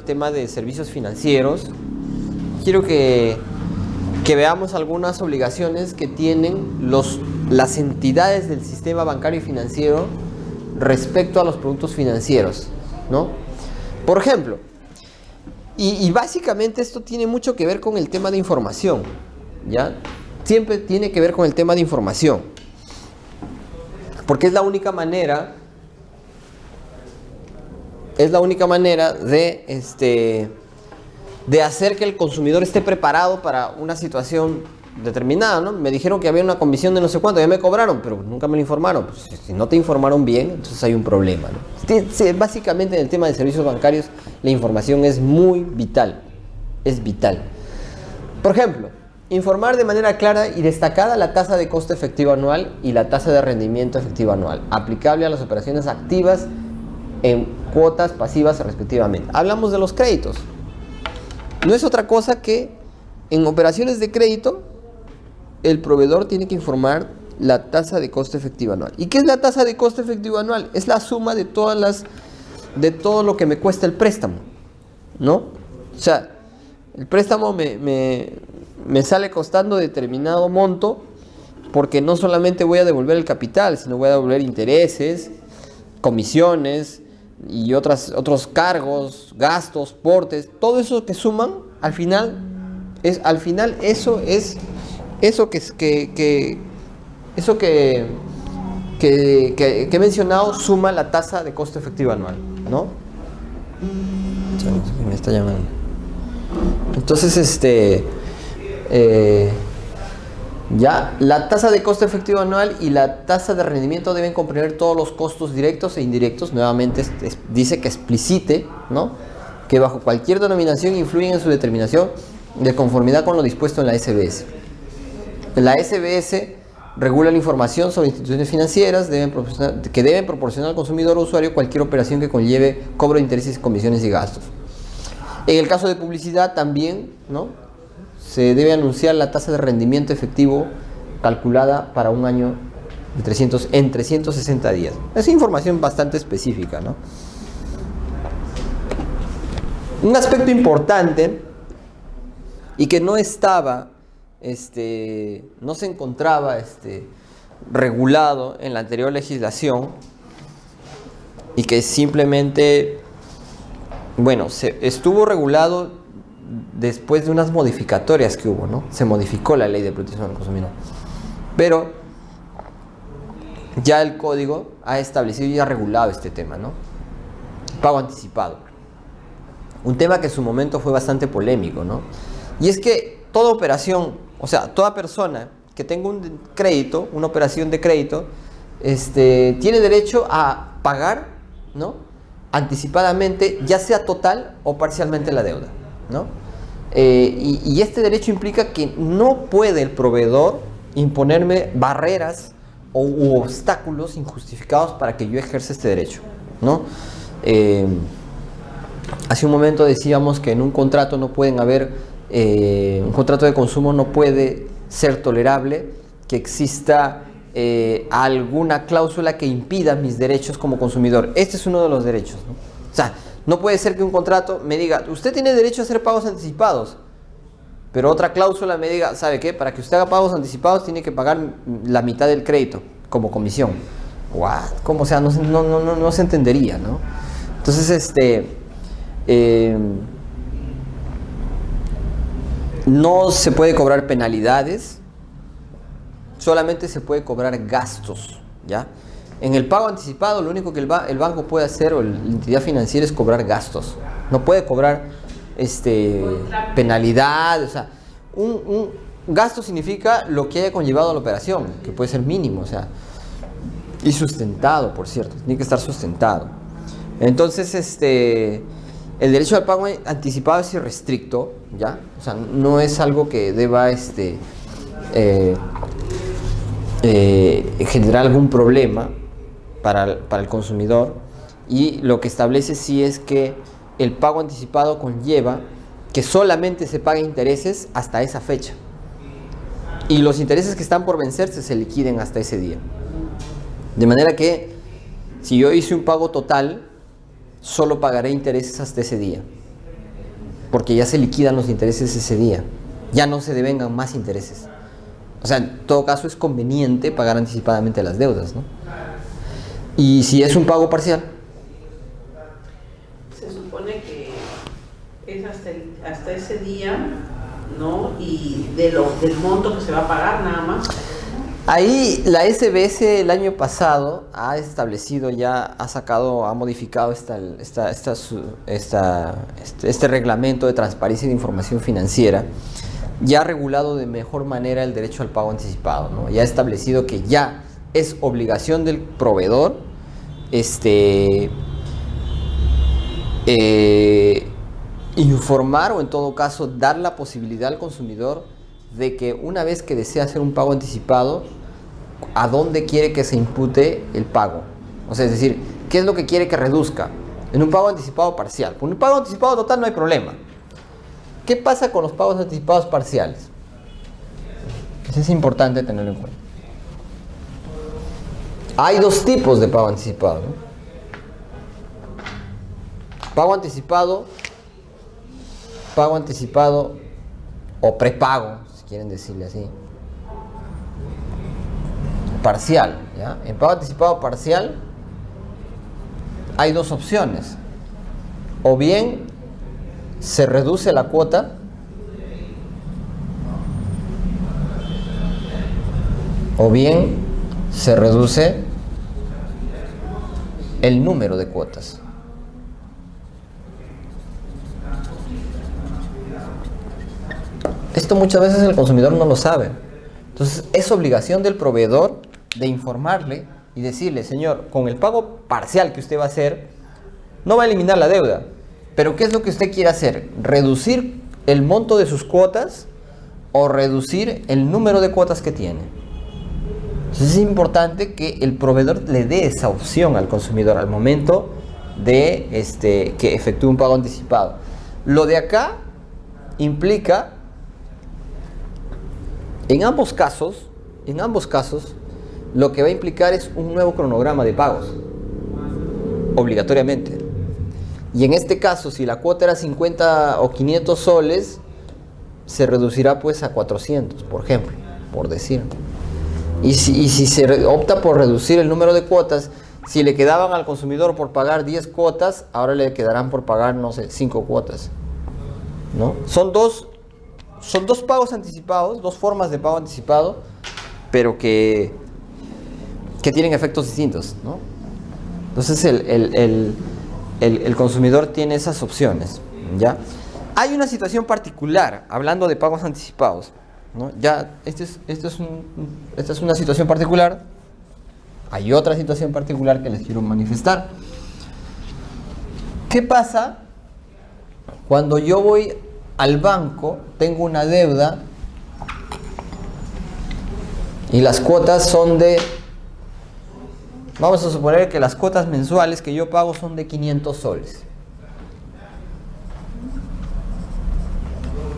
tema de servicios financieros. Quiero que veamos algunas obligaciones que tienen las entidades del sistema bancario y financiero respecto a los productos financieros, ¿no? Por ejemplo, y básicamente esto tiene mucho que ver con el tema de información, ¿ya? Siempre tiene que ver con el tema de información, porque es la única manera de hacer que el consumidor esté preparado para una situación determinada, ¿no? Me dijeron que había una comisión de no sé cuánto, ya me cobraron, pero nunca me lo informaron. Pues, si no te informaron bien, entonces hay un problema, ¿no? Básicamente en el tema de servicios bancarios la información es muy vital, es vital. Por ejemplo, informar de manera clara y destacada la tasa de costo efectivo anual y la tasa de rendimiento efectivo anual, aplicable a las operaciones activas en cuotas pasivas respectivamente. Hablamos de los créditos. No es otra cosa que en operaciones de crédito el proveedor tiene que informar la tasa de costo efectivo anual. ¿Y qué es la tasa de costo efectivo anual? Es la suma de todo lo que me cuesta el préstamo, ¿no? O sea, el préstamo me sale costando determinado monto porque no solamente voy a devolver el capital, sino voy a devolver intereses, comisiones y otros cargos, gastos, portes, todo eso que suman, al final eso que he mencionado suma la tasa de costo efectivo anual, ¿no? Me está llamando. Entonces, ya la tasa de costo efectivo anual y la tasa de rendimiento deben comprender todos los costos directos e indirectos. Nuevamente dice que explicite, ¿no?, que bajo cualquier denominación influyen en su determinación de conformidad con lo dispuesto en la SBS. La SBS regula la información sobre instituciones financieras que deben proporcionar al consumidor o usuario cualquier operación que conlleve cobro de intereses, comisiones y gastos. En el caso de publicidad también, ¿no?, se debe anunciar la tasa de rendimiento efectivo calculada para un año en 360 días. Es información bastante específica, ¿no? Un aspecto importante y que no estaba, no se encontraba regulado en la anterior legislación y que simplemente, bueno, estuvo regulado después de unas modificatorias que hubo, ¿no? Se modificó la ley de protección al consumidor, pero ya el código ha establecido y ha regulado este tema, ¿no? Pago anticipado. Un tema que en su momento fue bastante polémico, ¿no? Y es que toda operación, o sea, toda persona que tenga un crédito, una operación de crédito, tiene derecho a pagar, ¿no?, anticipadamente, ya sea total o parcialmente la deuda, ¿no? Y este derecho implica que no puede el proveedor imponerme barreras u obstáculos injustificados para que yo ejerza este derecho, ¿no? Hace un momento decíamos que en un contrato no pueden haber, un contrato de consumo no puede ser tolerable que exista alguna cláusula que impida mis derechos como consumidor. Este es uno de los derechos, ¿no? O sea, no puede ser que un contrato me diga, usted tiene derecho a hacer pagos anticipados, pero otra cláusula me diga, ¿sabe qué? Para que usted haga pagos anticipados tiene que pagar la mitad del crédito como comisión. ¿What? ¿Cómo? O sea, no se entendería, ¿no? Entonces, no se puede cobrar penalidades, solamente se puede cobrar gastos, ¿ya? En el pago anticipado, lo único que el banco puede hacer, o la entidad financiera, es cobrar gastos. No puede cobrar penalidad. O sea, un gasto significa lo que haya conllevado a la operación, que puede ser mínimo, o sea, y sustentado, por cierto, tiene que estar sustentado. Entonces, el derecho al pago anticipado es irrestricto, ¿ya? O sea, no es algo que deba generar algún problema para el consumidor, y lo que establece sí es que el pago anticipado conlleva que solamente se paguen intereses hasta esa fecha y los intereses que están por vencerse se liquiden hasta ese día, de manera que si yo hice un pago total solo pagaré intereses hasta ese día, porque ya se liquidan los intereses ese día, ya no se devengan más intereses. O sea, en todo caso es conveniente pagar anticipadamente las deudas, ¿no? Y si es un pago parcial, se supone que es hasta ese día, ¿no? Y del monto que se va a pagar nada más. Ahí la SBS el año pasado ha establecido ya, ha modificado este reglamento de transparencia de información financiera. Ya ha regulado de mejor manera el derecho al pago anticipado, ¿no? Ya ha establecido que ya es obligación del proveedor informar, o en todo caso dar la posibilidad al consumidor de que una vez que desea hacer un pago anticipado, a dónde quiere que se impute el pago. O sea, es decir, qué es lo que quiere que reduzca en un pago anticipado parcial. Con un pago anticipado total no hay problema. ¿Qué pasa con los pagos anticipados parciales? Eso es importante tenerlo en cuenta. Hay dos tipos de pago anticipado, ¿no? Pago anticipado pago anticipado o prepago, si quieren decirle así, parcial, ¿ya? En pago anticipado parcial hay dos opciones. O bien se reduce la cuota, o bien se reduce el número de cuotas. Esto muchas veces el consumidor no lo sabe. Entonces es obligación del proveedor de informarle y decirle: señor, con el pago parcial que usted va a hacer, no va a eliminar la deuda, pero ¿qué es lo que usted quiere hacer? ¿Reducir el monto de sus cuotas o reducir el número de cuotas que tiene? Entonces es importante que el proveedor le dé esa opción al consumidor al momento de que efectúe un pago anticipado. Lo de acá implica, en ambos casos, lo que va a implicar es un nuevo cronograma de pagos, obligatoriamente. Y en este caso, si la cuota era 50 o 500 soles, se reducirá pues a 400, por ejemplo, por decir. Y si se opta por reducir el número de cuotas, si le quedaban al consumidor por pagar 10 cuotas, ahora le quedarán por pagar, no sé, 5 cuotas, ¿no? Son dos pagos anticipados, dos formas de pago anticipado, pero que tienen efectos distintos, ¿no? Entonces el consumidor tiene esas opciones, ¿ya? Hay una situación particular, hablando de pagos anticipados, ¿no? Ya, esta es una situación particular. Hay otra situación particular que les quiero manifestar. ¿Qué pasa cuando yo voy al banco, tengo una deuda y las cuotas son de... Vamos a suponer que las cuotas mensuales que yo pago son de 500 soles.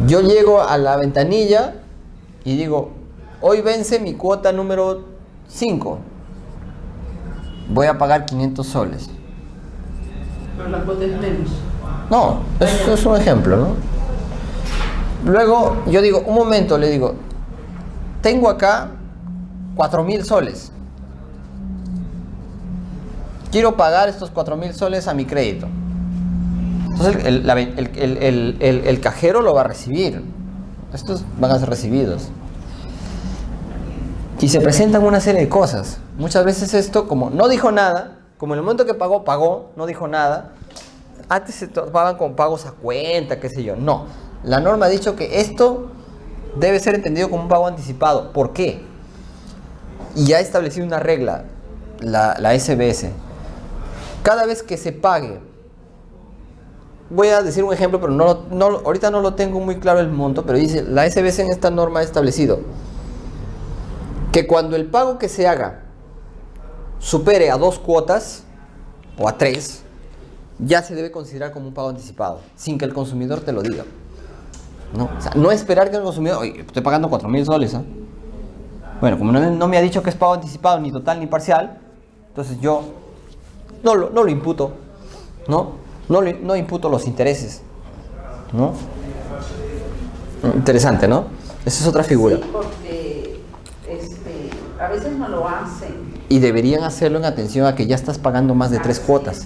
Yo llego a la ventanilla y digo: hoy vence mi cuota número 5. Voy a pagar 500 soles. Pero la cuota es menos. No, eso es un ejemplo, ¿no? Luego yo digo, un momento, le digo, tengo acá 4.000 soles. Quiero pagar estos 4.000 soles a mi crédito. Entonces el cajero lo va a recibir. Estos van a ser recibidos. Y se presentan una serie de cosas. Muchas veces esto, como no dijo nada, como en el momento que pagó, no dijo nada. Antes se pagaban con pagos a cuenta, qué sé yo. No, la norma ha dicho que esto debe ser entendido como un pago anticipado. ¿Por qué? Y ha establecido una regla, la SBS. Cada vez que se pague, voy a decir un ejemplo, pero ahorita no lo tengo muy claro el monto, pero dice, la SBS en esta norma ha establecido que cuando el pago que se haga supere a 2 cuotas o a 3, ya se debe considerar como un pago anticipado, sin que el consumidor te lo diga, ¿no? O sea, no esperar que el consumidor, oye, estoy pagando 4.000 soles, ¿eh? Bueno, como no me ha dicho que es pago anticipado, ni total ni parcial, entonces yo no lo imputo, ¿no? No imputo los intereses, ¿no? Interesante, ¿no? Esa es otra figura. Sí, porque a veces no lo hacen. Y deberían hacerlo en atención a que ya estás pagando más de 3 cuotas.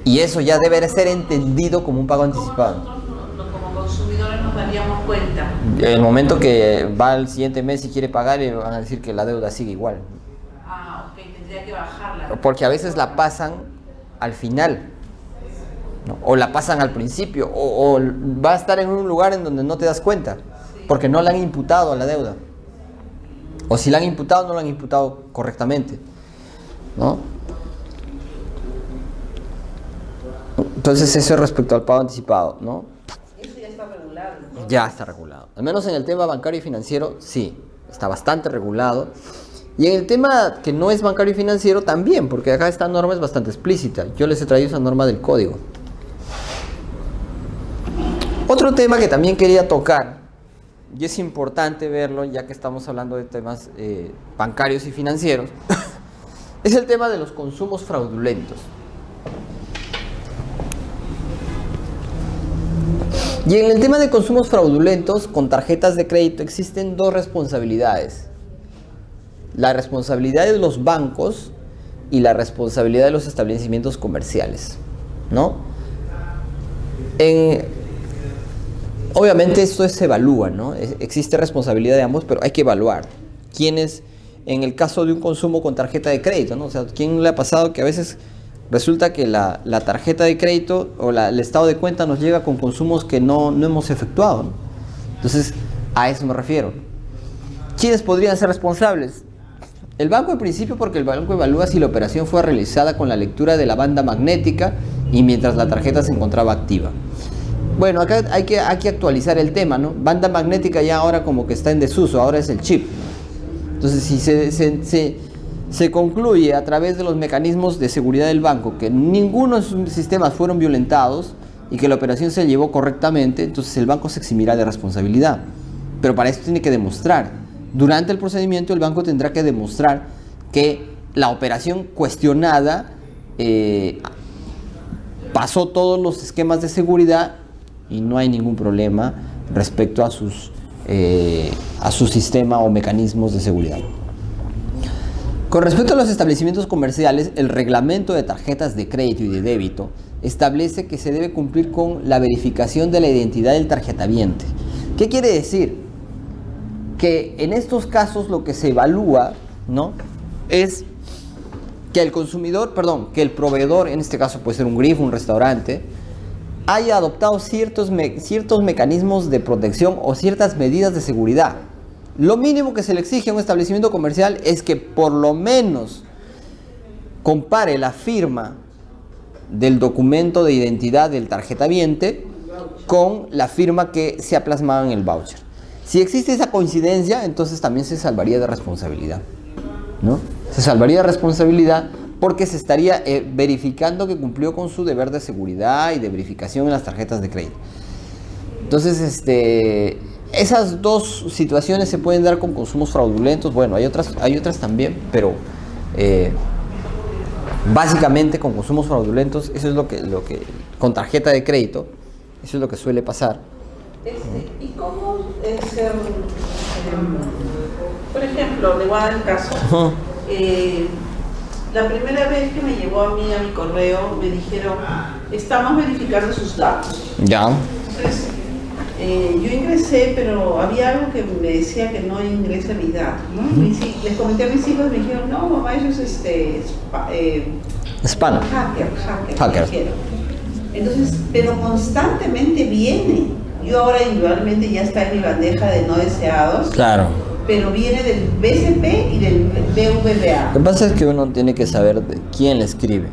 Y eso ya debe ser entendido como un pago anticipado. Nosotros como consumidores nos daríamos cuenta. El momento que va al siguiente mes y quiere pagar, le van a decir que la deuda sigue igual. Ah, ok, tendría que bajarla. Porque a veces la pasan al final, ¿no? O la pasan al principio, o va a estar en un lugar en donde no te das cuenta, porque no la han imputado a la deuda. O si la han imputado, no la han imputado correctamente, ¿no? Entonces eso es respecto al pago anticipado, ¿no? Eso ya está regulado, ¿no? Ya está regulado. Al menos en el tema bancario y financiero, sí, está bastante regulado. Y en el tema que no es bancario y financiero, también, porque acá esta norma es bastante explícita. Yo les he traído esa norma del código. Otro tema que también quería tocar, y es importante verlo ya que estamos hablando de temas bancarios y financieros, es el tema de los consumos fraudulentos. Y en el tema de consumos fraudulentos con tarjetas de crédito existen dos responsabilidades. La responsabilidad de los bancos y la responsabilidad de los establecimientos comerciales, ¿no? Obviamente esto se evalúa, ¿no? Existe responsabilidad de ambos, pero hay que evaluar quiénes, en el caso de un consumo con tarjeta de crédito, ¿no? O sea, ¿quién le ha pasado que a veces resulta que la tarjeta de crédito o el estado de cuenta nos llega con consumos que no hemos efectuado, ¿no? Entonces, a eso me refiero. ¿Quiénes podrían ser responsables? El banco en principio, porque el banco evalúa si la operación fue realizada con la lectura de la banda magnética y mientras la tarjeta se encontraba activa. Bueno, acá hay que actualizar el tema, ¿no? Banda magnética ya ahora como que está en desuso, ahora es el chip, ¿no? Entonces, si se concluye a través de los mecanismos de seguridad del banco que ninguno de sus sistemas fueron violentados y que la operación se llevó correctamente, entonces el banco se eximirá de responsabilidad. Pero para esto tiene que demostrar. Durante el procedimiento el banco tendrá que demostrar que la operación cuestionada pasó todos los esquemas de seguridad y no hay ningún problema respecto a su sistema o mecanismos de seguridad. Con respecto a los establecimientos comerciales, el reglamento de tarjetas de crédito y de débito establece que se debe cumplir con la verificación de la identidad del tarjetaviente. ¿Qué quiere decir? Que en estos casos lo que se evalúa, ¿no?, es que que el proveedor, en este caso puede ser un grifo, un restaurante, haya adoptado ciertos mecanismos de protección o ciertas medidas de seguridad. Lo mínimo que se le exige a un establecimiento comercial es que por lo menos compare la firma del documento de identidad del tarjetaviente con la firma que se ha plasmado en el voucher. Si existe esa coincidencia, entonces también se salvaría de responsabilidad, ¿no? Se salvaría de responsabilidad porque se estaría verificando que cumplió con su deber de seguridad y de verificación en las tarjetas de crédito. Entonces, esas dos situaciones se pueden dar con consumos fraudulentos. Bueno, hay otras también, pero básicamente con consumos fraudulentos, eso es lo que con tarjeta de crédito, eso es lo que suele pasar. ¿Y cómo ser, por ejemplo, le voy a dar el caso? La primera vez que me llegó a mi correo, me dijeron, estamos verificando sus datos. Ya. Entonces, yo ingresé, pero había algo que me decía que no ingrese mis datos, ¿no? Les comenté a mis hijos, me dijeron, no, mamá, eso es spam. Hacker. Entonces, pero constantemente viene. Yo ahora individualmente ya está en mi bandeja de no deseados. Claro. Pero viene del BCP y del BVA. Lo que pasa es que uno tiene que saber de quién le escribe.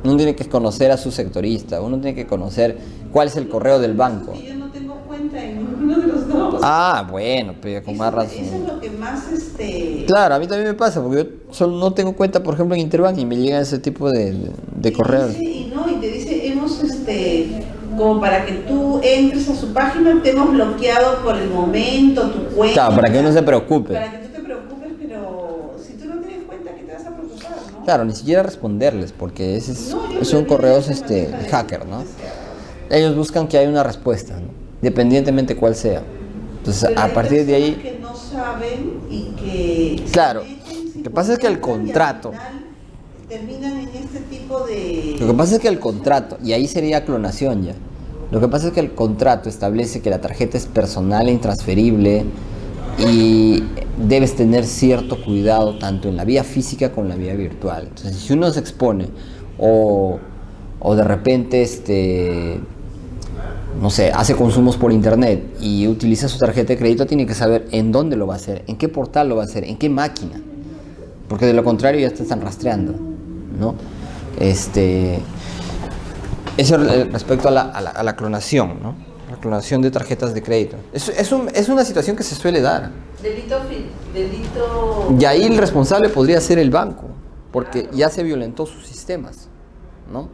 Uno tiene que conocer a su sectorista. Uno tiene que conocer cuál es el correo del banco. Yo no tengo cuenta en ninguno de los dos. Ah, bueno, pero con más razón. Eso es lo que más Claro, a mí también me pasa, porque yo solo no tengo cuenta, por ejemplo, en Interbank y me llegan ese tipo de correos. Y te dice, hemos como para que tú entres a su página, te hemos bloqueado por el momento tu cuenta. Claro, para que uno se preocupe. Para que tú te preocupes, pero si tú no tienes cuenta, ¿qué te vas a preocupar, no? Claro, ni siquiera responderles, porque son correos hacker, ¿no? Ellos buscan que haya una respuesta, ¿no? Independientemente cuál sea. Entonces, pero a partir de ahí... que no saben y que... Claro, lo que pasa es que el contrato... Terminan en este tipo de... Lo que pasa es que el contrato, y ahí sería clonación ya. Lo que pasa es que el contrato establece que la tarjeta es personal e intransferible y debes tener cierto cuidado tanto en la vía física como en la vía virtual. Entonces, si uno se expone o de repente no sé, hace consumos por internet y utiliza su tarjeta de crédito, tiene que saber en dónde lo va a hacer, en qué portal lo va a hacer, en qué máquina, porque de lo contrario ya te están rastreando, ¿no? Eso respecto a la clonación, ¿no? La clonación de tarjetas de crédito. Es una situación que se suele dar. Delito. Y ahí el responsable podría ser el banco, porque ya se violentó sus sistemas, ¿no?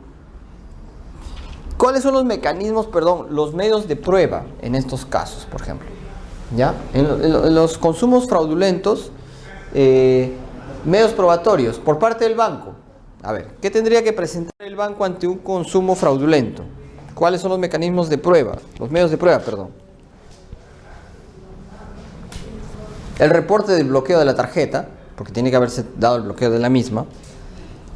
¿Cuáles son los mecanismos, los medios de prueba en estos casos, por ejemplo? ¿Ya? En los consumos fraudulentos, medios probatorios por parte del banco. A ver, ¿qué tendría que presentar el banco ante un consumo fraudulento? ¿cuáles son los mecanismos de prueba? Los medios de prueba, perdón. El reporte del bloqueo de la tarjeta, porque tiene que haberse dado el bloqueo de la misma.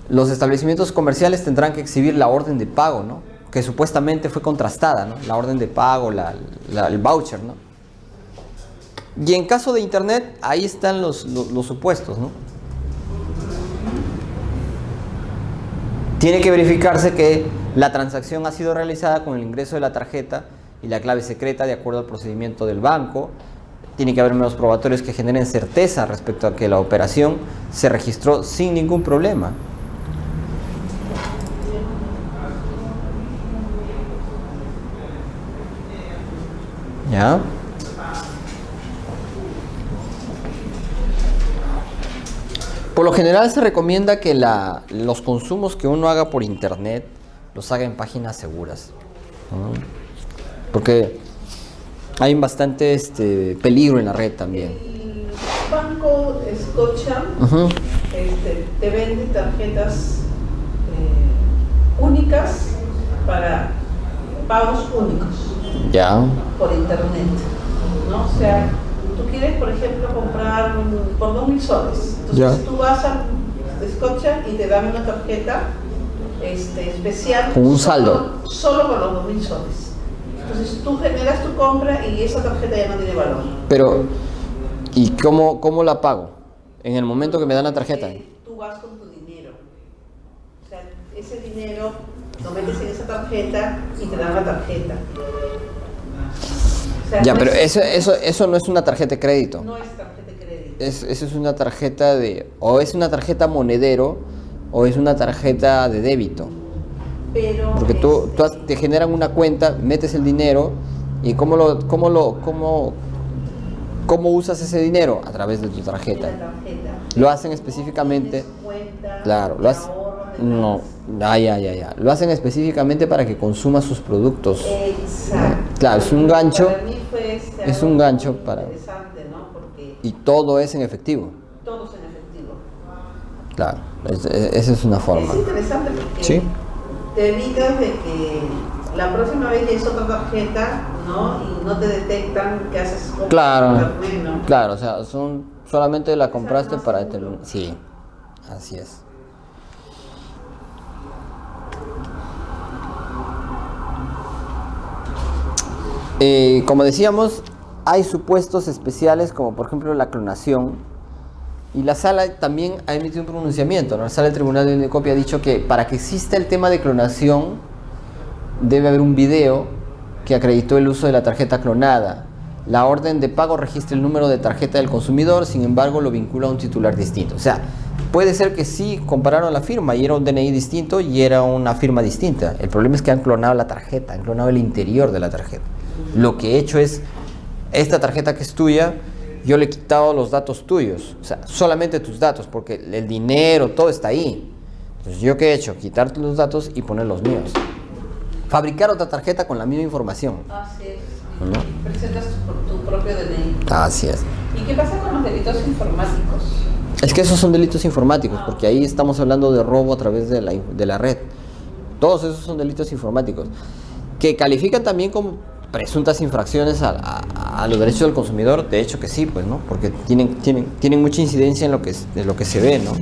Los establecimientos comerciales tendrán que exhibir la orden de pago, ¿no? Que supuestamente fue contrastada, ¿no? La orden de pago, el voucher, ¿no? Y en caso de internet, ahí están los supuestos, ¿no? Tiene que verificarse que la transacción ha sido realizada con el ingreso de la tarjeta y la clave secreta de acuerdo al procedimiento del banco. Tiene que haber medios probatorios que generen certeza respecto a que la operación se registró sin ningún problema. ¿Ya? Por lo general se recomienda que los consumos que uno haga por internet los haga en páginas seguras, ¿no? Porque hay bastante peligro en la red también. El banco Scotiabank te vende tarjetas únicas para pagos únicos. Ya. Por internet, ¿no? O sea, tú quieres, por ejemplo, comprar por 2.000 soles. Entonces Ya. tú vas a Scotiabank y te dan una tarjeta especial. Con un saldo. Solo por los 2.000 soles. Entonces tú generas tu compra y esa tarjeta ya no tiene valor. Pero, ¿y cómo la pago? En el momento que me dan la tarjeta. Tú vas con tu dinero. O sea, ese dinero lo metes en esa tarjeta y te dan la tarjeta. O sea, Ya, no pero es- eso no es una tarjeta de crédito. No es tarjeta de crédito. Eso es una tarjeta o es una tarjeta monedero o es una tarjeta de débito. Pero Porque te generan una cuenta, metes el dinero y ¿cómo usas ese dinero? A través de tu tarjeta. la tarjeta. Lo hacen específicamente, Cuenta, claro, lo hacen, no, ya. Lo hacen específicamente para que consuma sus productos. Exacto. Claro, es un gancho, Para mí fue es algo un gancho muy para, interesante, ¿no? Porque y todo es en efectivo. todo es en efectivo. Claro, esa es una forma. Es interesante porque Sí. te evitas de que la próxima vez es otra tarjeta, ¿no? Y no te detectan que haces compras Claro, por internet, ¿no? claro, o sea, solamente la compraste más para seguro. determinar. Sí, así es. Como decíamos, hay supuestos especiales como por ejemplo la clonación. Y la sala también ha emitido un pronunciamiento, ¿no? La sala del Tribunal de Indecopia ha dicho que para que exista el tema de clonación debe haber un video que acreditó el uso de la tarjeta clonada. La orden de pago registra el número de tarjeta del consumidor, sin embargo lo vincula a un titular distinto. O sea, puede ser que sí compararon la firma y era un DNI distinto y era una firma distinta. El problema es que han clonado la tarjeta, han clonado el interior de la tarjeta. Lo que he hecho es, esta tarjeta que es tuya, yo le he quitado los datos tuyos, o sea, solamente tus datos, porque el dinero, todo está ahí. Entonces, ¿yo qué he hecho? Quitarte los datos y poner los míos. Fabricar otra tarjeta con la misma información. Así es. ¿No? Presentas tu propio DNI. Así es. ¿Y qué pasa con los delitos informáticos? Es que esos son delitos informáticos, porque ahí estamos hablando de robo a través de la red. Todos esos son delitos informáticos, que califican también como presuntas infracciones a los derechos del consumidor. De hecho que sí, pues, ¿no? Porque tienen mucha incidencia en lo que se ve, ¿no?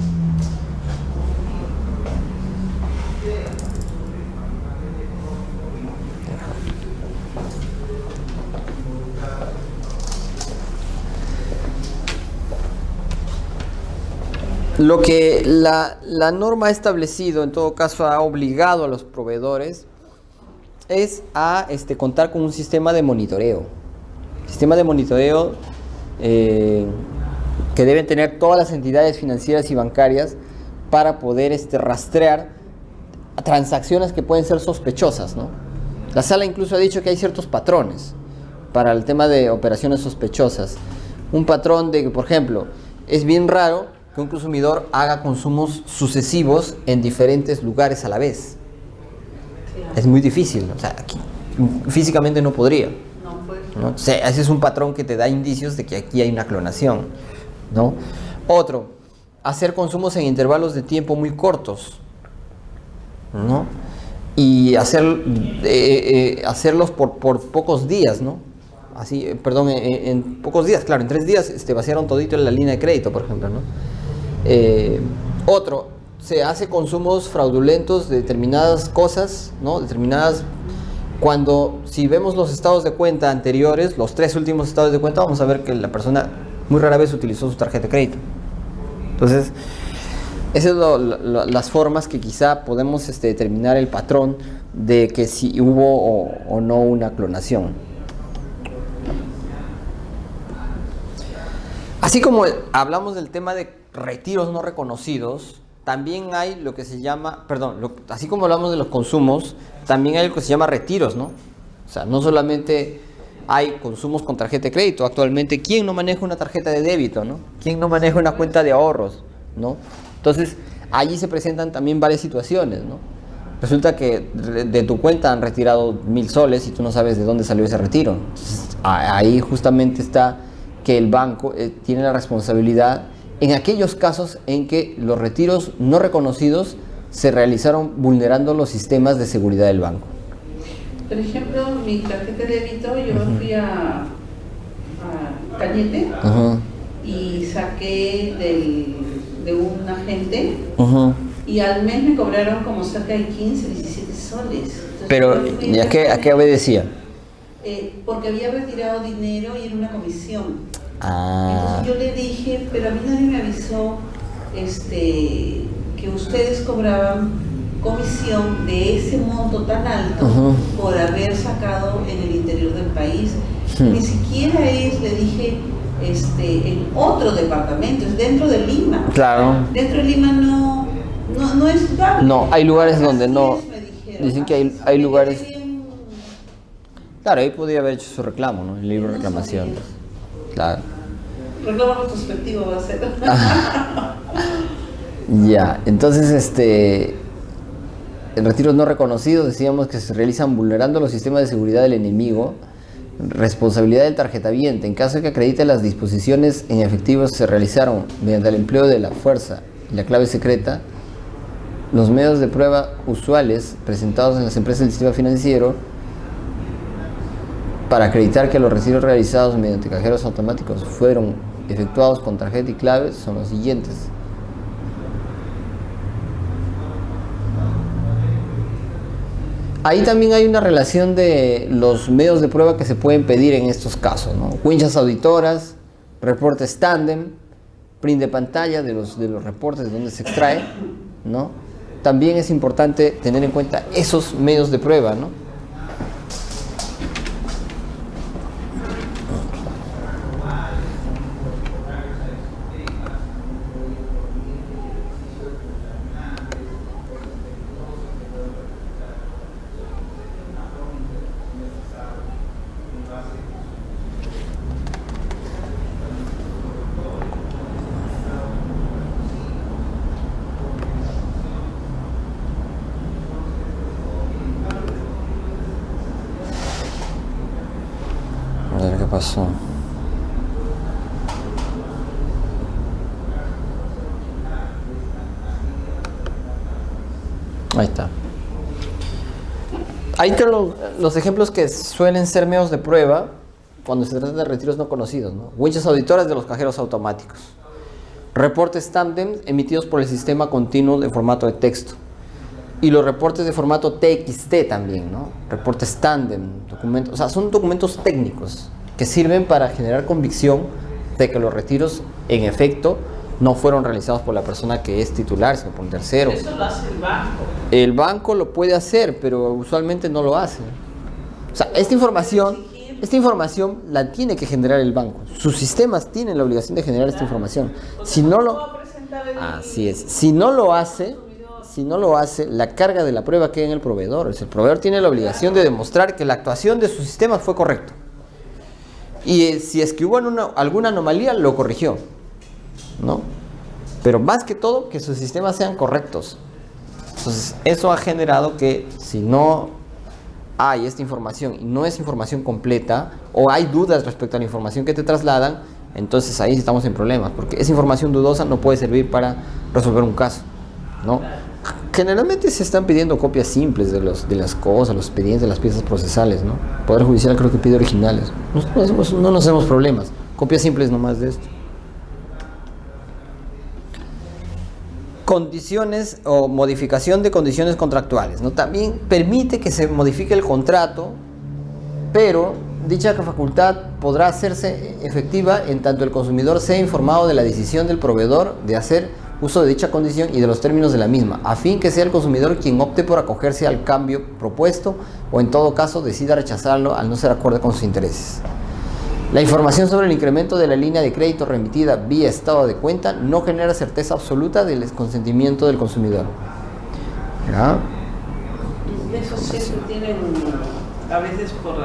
Lo que la norma ha establecido, en todo caso, ha obligado a los proveedores es a contar con un sistema de monitoreo. Sistema de monitoreo que deben tener todas las entidades financieras y bancarias para poder rastrear transacciones que pueden ser sospechosas, ¿no? La sala incluso ha dicho que hay ciertos patrones para el tema de operaciones sospechosas. Un patrón de que, por ejemplo, es bien raro que un consumidor haga consumos sucesivos en diferentes lugares a la vez. Es muy difícil, o sea, aquí, físicamente no podría, No, pues. ¿no? O sea, ese es un patrón que te da indicios de que aquí hay una clonación, ¿no? Otro, hacer consumos en intervalos de tiempo muy cortos, ¿no? y hacerlos por pocos días, ¿no? Así, perdón, en pocos días, claro, en 3 días vaciaron todito en la línea de crédito, por ejemplo, ¿no? Otro, se hace consumos fraudulentos de determinadas cosas, ¿no? Cuando, si vemos los estados de cuenta anteriores, los 3 últimos estados de cuenta, vamos a ver que la persona muy rara vez utilizó su tarjeta de crédito. Entonces, esas son las formas que quizá podemos determinar el patrón de que si hubo o no una clonación. Así como hablamos del tema de retiros no reconocidos, también hay lo que se llama, así como hablamos de los consumos, también hay lo que se llama retiros, ¿no? O sea, no solamente hay consumos con tarjeta de crédito. Actualmente, ¿quién no maneja una tarjeta de débito, no? ¿Quién no maneja una cuenta de ahorros, no? Entonces, allí se presentan también varias situaciones, ¿no? Resulta que de tu cuenta han retirado 1,000 soles y tú no sabes de dónde salió ese retiro. Entonces, ahí justamente está que el banco tiene la responsabilidad en aquellos casos en que los retiros no reconocidos se realizaron vulnerando los sistemas de seguridad del banco. Por ejemplo, mi tarjeta de débito, yo fui a Cañete y saqué de un agente y al mes me cobraron como cerca de 15, 17 soles. Entonces, pero, ¿y a qué obedecía? Porque había retirado dinero y era una comisión. Ah. Entonces yo le dije, pero a mí nadie me avisó que ustedes cobraban comisión de ese monto tan alto por haber sacado en el interior del país. Ni siquiera le dije, en otro departamento, es dentro de Lima. Claro. Dentro de Lima no es válido. No, hay lugares donde no. Dicen que hay lugares. Claro, ahí podría haber hecho su reclamo, ¿no? El libro de reclamación. Claro. Reclamo retrospectivo va a ser. Ya, entonces en retiros no reconocidos decíamos que se realizan vulnerando los sistemas de seguridad del enemigo. Responsabilidad del tarjetaviente. En caso de que acredite las disposiciones en efectivo se realizaron mediante el empleo de la fuerza y la clave secreta, los medios de prueba usuales presentados en las empresas del sistema financiero para acreditar que los retiros realizados mediante cajeros automáticos fueron efectuados con tarjeta y clave son los siguientes. Ahí también hay una relación de los medios de prueba que se pueden pedir en estos casos, ¿no? Winchas auditoras, reportes tándem, print de pantalla de los reportes de donde se extrae, ¿no? También es importante tener en cuenta esos medios de prueba, ¿no? A ver qué pasó. Ahí está. Ahí están los ejemplos que suelen ser medios de prueba cuando se trata de retiros no conocidos, ¿no? Winchas auditoras de los cajeros automáticos. Reportes tándem emitidos por el sistema continuo de formato de texto. Y los reportes de formato TXT también, ¿no? Reportes tándem, documentos, o sea, son documentos técnicos que sirven para generar convicción de que los retiros, en efecto, no fueron realizados por la persona que es titular, sino por un tercero. Eso lo hace el banco. El banco lo puede hacer, pero usualmente no lo hace. O sea, esta información la tiene que generar el banco. Sus sistemas tienen la obligación de generar esta información. Si no lo... Así es. Si no lo hace, la carga de la prueba queda en el proveedor. El proveedor tiene la obligación de demostrar que la actuación de sus sistemas fue correcta. Y si es que hubo alguna anomalía, lo corrigió, ¿no? Pero más que todo, que sus sistemas sean correctos. Entonces, eso ha generado que si no hay esta información y no es información completa, o hay dudas respecto a la información que te trasladan, entonces ahí estamos en problemas, porque esa información dudosa no puede servir para resolver un caso, ¿no? Generalmente se están pidiendo copias simples de las cosas, los expedientes, de las piezas procesales, ¿no? El Poder Judicial creo que pide originales. No nos hacemos problemas. Copias simples nomás de esto. Condiciones o modificación de condiciones contractuales, ¿no? También permite que se modifique el contrato, pero dicha facultad podrá hacerse efectiva en tanto el consumidor sea informado de la decisión del proveedor de hacer uso de dicha condición y de los términos de la misma, a fin que sea el consumidor quien opte por acogerse al cambio propuesto o en todo caso decida rechazarlo al no ser acorde con sus intereses. La información sobre el incremento de la línea de crédito remitida vía estado de cuenta no genera certeza absoluta del consentimiento del consumidor. ¿Ya? Eso siempre tienen a veces por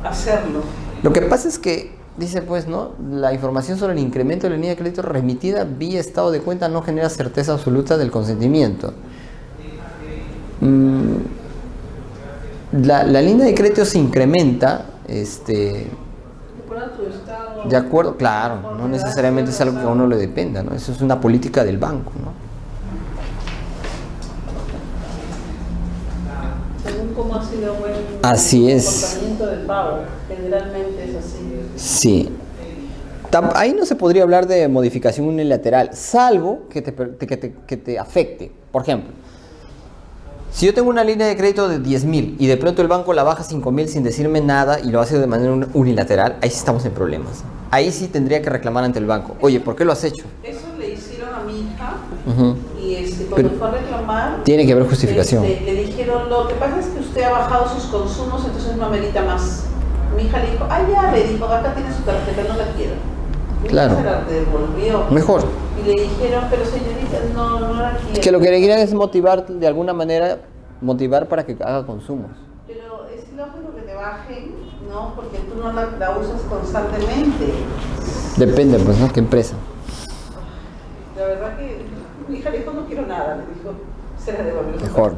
hacerlo. Lo que pasa es que, dice pues, ¿no? La información sobre el incremento de la línea de crédito remitida vía estado de cuenta no genera certeza absoluta del consentimiento. La línea de crédito se incrementa, de acuerdo, claro, no necesariamente es algo que a uno le dependa, ¿no? Eso es una política del banco, ¿no? Según cómo ha sido así el es. comportamiento del pago, generalmente es así. Sí. Ahí no se podría hablar de modificación unilateral, salvo que te afecte. Por ejemplo, si yo tengo una línea de crédito de 10.000 y de pronto el banco la baja a 5.000 sin decirme nada y lo hace de manera unilateral, ahí sí estamos en problemas. Ahí sí tendría que reclamar ante el banco. Oye, ¿por qué lo has hecho? Eso le hicieron a mi hija y cuando Pero fue a reclamar... tiene que haber justificación. Le dijeron, lo que pasa es que usted ha bajado sus consumos, entonces no amerita más. Mi hija le dijo, le dijo, acá tiene su tarjeta, no la quiero. Mi Claro. hija se la devolvió. Mejor. Y le dijeron, pero señorita, no la quiero. Que lo que le quieran es motivar de alguna manera, motivar para que haga consumos. Pero es lógico que te bajen, ¿no? Porque tú no la usas constantemente. Depende, pues, ¿no? ¿Qué empresa? La verdad que mi hija le dijo, no quiero nada, le dijo, se la devolvió. Mejor.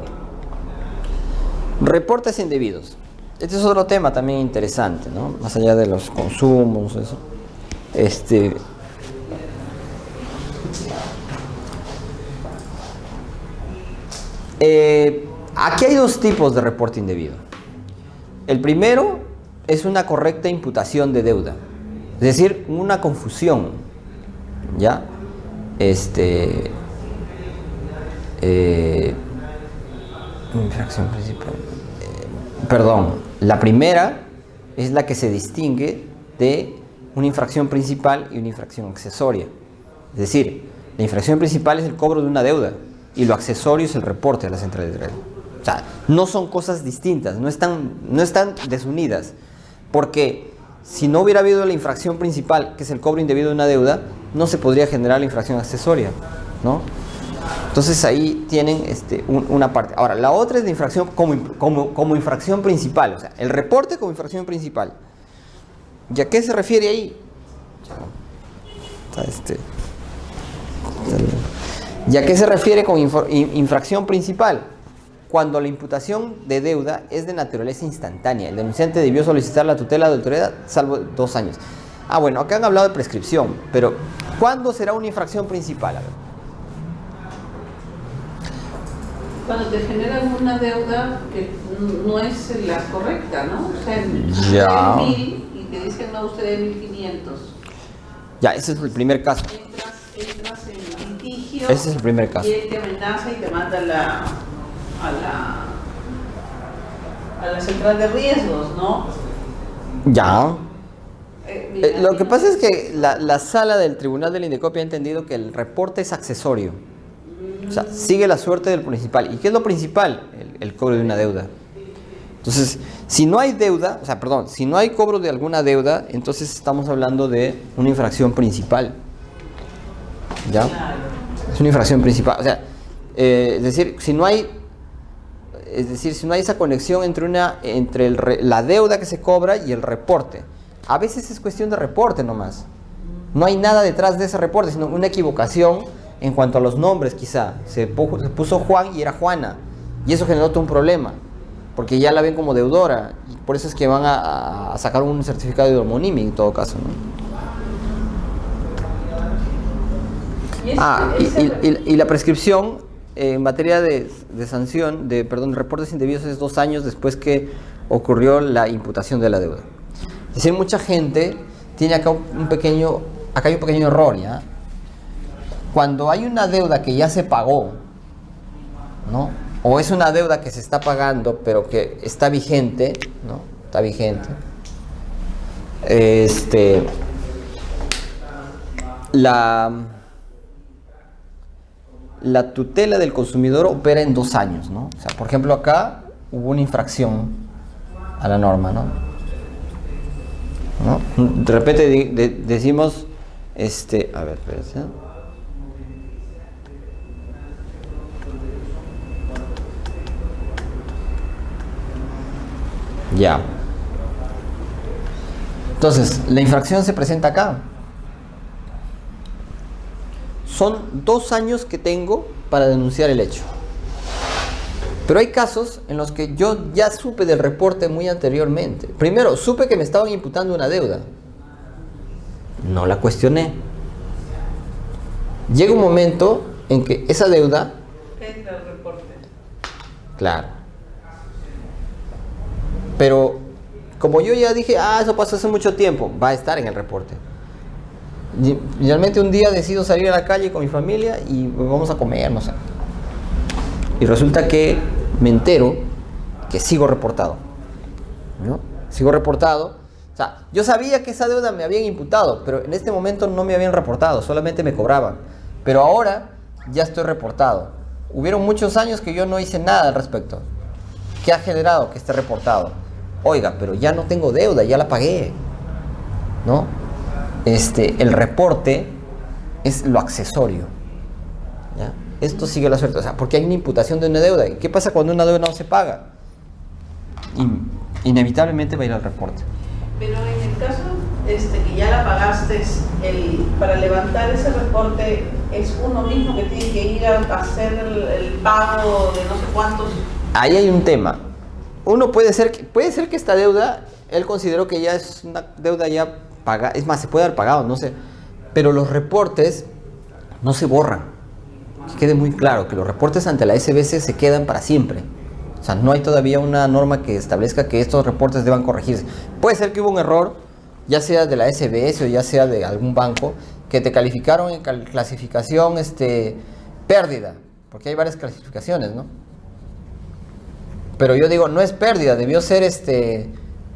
Reportes indebidos. Este es otro tema también interesante, ¿no? Más allá de los consumos, eso. Aquí hay dos tipos de reporte indebido. El primero es una correcta imputación de deuda, es decir, una confusión, ¿ya? Infracción principal. Perdón, la primera es la que se distingue de una infracción principal y una infracción accesoria. Es decir, la infracción principal es el cobro de una deuda y lo accesorio es el reporte a la central de crédito. O sea, no son cosas distintas, no están desunidas, porque si no hubiera habido la infracción principal, que es el cobro indebido de una deuda, no se podría generar la infracción accesoria, ¿no? Entonces ahí tienen una parte. Ahora, la otra es la infracción como infracción principal, o sea, el reporte como infracción principal. ¿Y a qué se refiere ahí? ¿Y a qué se refiere con infracción principal? Cuando la imputación de deuda es de naturaleza instantánea. El denunciante debió solicitar la tutela de autoridad salvo 2 años. Bueno, acá han hablado de prescripción, pero ¿cuándo será una infracción principal? A ver. Cuando te generan una deuda que no es la correcta, ¿no? O sea, Ya. 1.000 y te dicen, no, usted debe 1.500. Ya, ese es el primer caso. Entras en litigio. Ese es el primer caso. Y él te amenaza y te manda a la central de riesgos, ¿no? Ya. Mira, Lo que pasa es que la sala del Tribunal del Indecopio ha entendido que el reporte es accesorio. O sea, sigue la suerte del principal. ¿Y qué es lo principal? El cobro de una deuda. Entonces, si no hay deuda, si no hay cobro de alguna deuda, entonces estamos hablando de una infracción principal. ¿Ya? Claro. Es una infracción principal. O sea, es decir, si no hay esa conexión entre la deuda que se cobra y el reporte. A veces es cuestión de reporte nomás. No hay nada detrás de ese reporte, sino una equivocación en cuanto a los nombres, quizá. Se puso Juan y era Juana. Y eso generó todo un problema. Porque ya la ven como deudora. Y por eso es que van a sacar un certificado de homonimia en todo caso, ¿no? Y la prescripción en materia de sanción, de reportes indebidos es 2 años después que ocurrió la imputación de la deuda. Es decir, mucha gente tiene acá acá hay un pequeño error, ¿ya? Cuando hay una deuda que ya se pagó, ¿no? O es una deuda que se está pagando, pero que está vigente, ¿no? Está vigente. La tutela del consumidor opera en 2 años, ¿no? O sea, por ejemplo, acá hubo una infracción a la norma, ¿no? De repente decimos, a ver, espérense. Ya. Entonces, la infracción se presenta acá. Son 2 años que tengo para denunciar el hecho. Pero hay casos en los que yo ya supe del reporte muy anteriormente. Primero, supe que me estaban imputando una deuda. No la cuestioné. Llega un momento en que esa deuda... Entra el reporte. Claro. Pero como yo ya dije, eso pasó hace mucho tiempo, va a estar en el reporte. Realmente un día decido salir a la calle con mi familia y vamos a comer, no sé. Y resulta que me entero que sigo reportado, ¿no? Sigo reportado. O sea, yo sabía que esa deuda me habían imputado, pero en este momento no me habían reportado, solamente me cobraban. Pero ahora ya estoy reportado. Hubieron muchos años que yo no hice nada al respecto. ¿Qué ha generado que esté reportado? Oiga, pero ya no tengo deuda, ya la pagué, ¿no? El reporte es lo accesorio, ¿ya? Esto sigue la suerte, o sea, porque hay una imputación de una deuda. ¿Y qué pasa cuando una deuda no se paga? Inevitablemente va a ir al reporte. Pero en el caso que ya la pagaste, para levantar ese reporte es uno mismo que tiene que ir a hacer el pago de no sé cuántos. Ahí hay un tema. Puede ser que esta deuda, él consideró que ya es una deuda ya pagada. Es más, se puede haber pagado, no sé. Pero los reportes no se borran. Que quede muy claro que los reportes ante la SBC se quedan para siempre. O sea, no hay todavía una norma que establezca que estos reportes deban corregirse. Puede ser que hubo un error, ya sea de la SBS o ya sea de algún banco, que te calificaron en clasificación pérdida. Porque hay varias clasificaciones, ¿no? Pero yo digo, no es pérdida, debió ser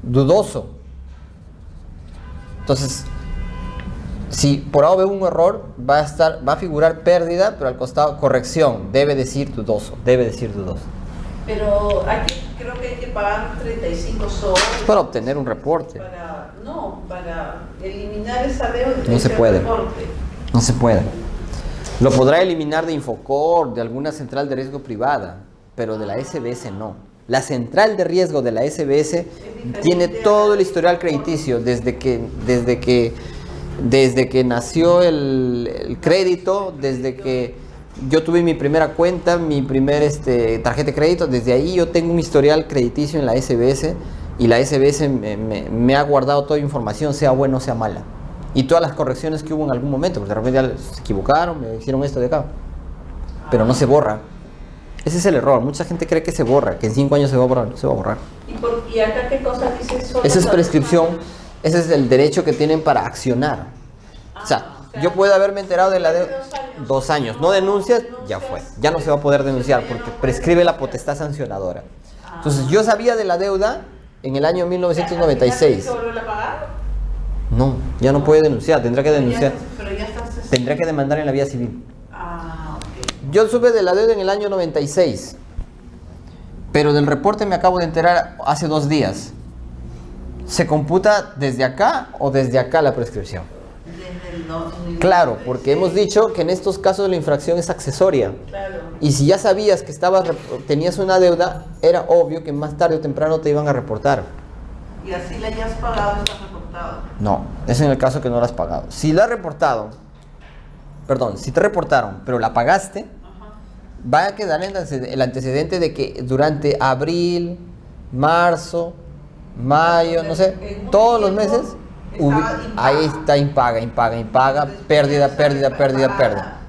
dudoso. Entonces, si por A o B hubo un error, va a figurar pérdida, pero al costado corrección, debe decir dudoso. Pero creo que hay que pagar 35 soles. Para obtener un reporte. Para eliminar esa deuda. No se puede. No se puede. Lo podrá eliminar de Infocor, de alguna central de riesgo privada, pero de la SBS no. La central de riesgo de la SBS tiene todo el historial crediticio desde que nació el crédito, desde que yo tuve mi primera cuenta, mi primer tarjeta de crédito. Desde ahí yo tengo un historial crediticio en la SBS y la SBS me ha guardado toda información, sea buena o sea mala, y todas las correcciones que hubo en algún momento, porque de repente ya se equivocaron, me hicieron esto de acá, pero no se borra. Ese es el error. Mucha gente cree que se borra, que en 5 años se va a borrar. No se va a borrar. ¿Y acá qué cosa dice? Esa es prescripción. Ese es el derecho que tienen para accionar. O sea, yo puedo haberme enterado de la deuda 2 años. No denuncias, ya fue. Ya no se va a poder denunciar porque prescribe la potestad sancionadora. Entonces, yo sabía de la deuda en el año 1996. ¿Tienes que volver a pagar? No, ya no puede denunciar. Tendrá que denunciar. Tendrá que demandar en la vía civil. Yo supe de la deuda en el año 96, pero del reporte me acabo de enterar hace 2 días. ¿Se computa desde acá o desde acá la prescripción? Desde el 2000. Claro, porque hemos dicho que en estos casos la infracción es accesoria. Claro. Y si ya sabías que tenías una deuda, era obvio que más tarde o temprano te iban a reportar. Y así la hayas pagado, estás reportado. No, es en el caso que no la has pagado. Si la has reportado, si te reportaron, pero la pagaste, va a quedar el antecedente de que durante abril, marzo, mayo, no sé, todos los meses, ahí está impaga, pérdida.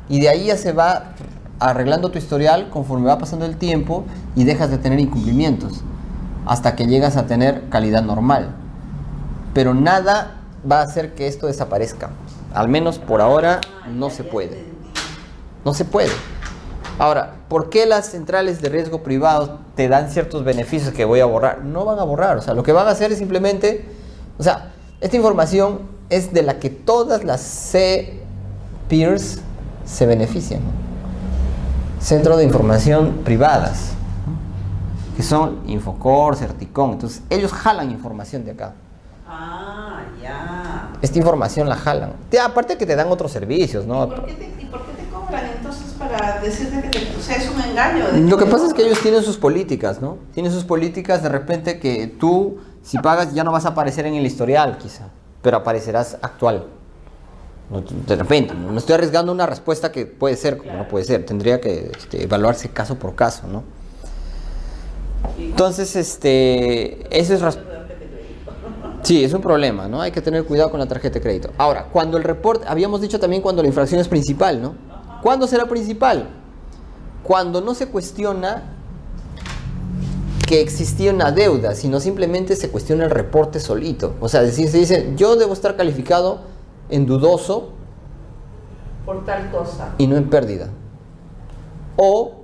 Y de ahí ya se va arreglando tu historial conforme va pasando el tiempo y dejas de tener incumplimientos hasta que llegas a tener calidad normal. Pero nada va a hacer que esto desaparezca. Al menos por ahora no se puede. No se puede. Ahora, ¿por qué las centrales de riesgo privados te dan ciertos beneficios que voy a borrar? No van a borrar. O sea, lo que van a hacer es simplemente... O sea, esta información es de la que todas las C-Peers se benefician. Centros de información privadas, que son Infocor, Certicom. Entonces, ellos jalan información de acá. Ah, ya. Esta información la jalan. Aparte que te dan otros servicios, ¿no? ¿Y por qué te cobran entonces para decirte que o sea, es un engaño? Lo que pasa es que ellos tienen sus políticas, ¿no? Tienen sus políticas de repente que tú, si pagas, ya no vas a aparecer en el historial, quizá, pero aparecerás actual. De repente, no estoy arriesgando una respuesta que puede ser, como no puede ser. Tendría que evaluarse caso por caso, ¿no? Entonces, eso es... Sí, es un problema, ¿no? Hay que tener cuidado con la tarjeta de crédito. Ahora, cuando el reporte, habíamos dicho también cuando la infracción es principal, ¿no? ¿Cuándo será principal? Cuando no se cuestiona que existía una deuda, sino simplemente se cuestiona el reporte solito. O sea, se dice, yo debo estar calificado en dudoso por tal cosa y no en pérdida. O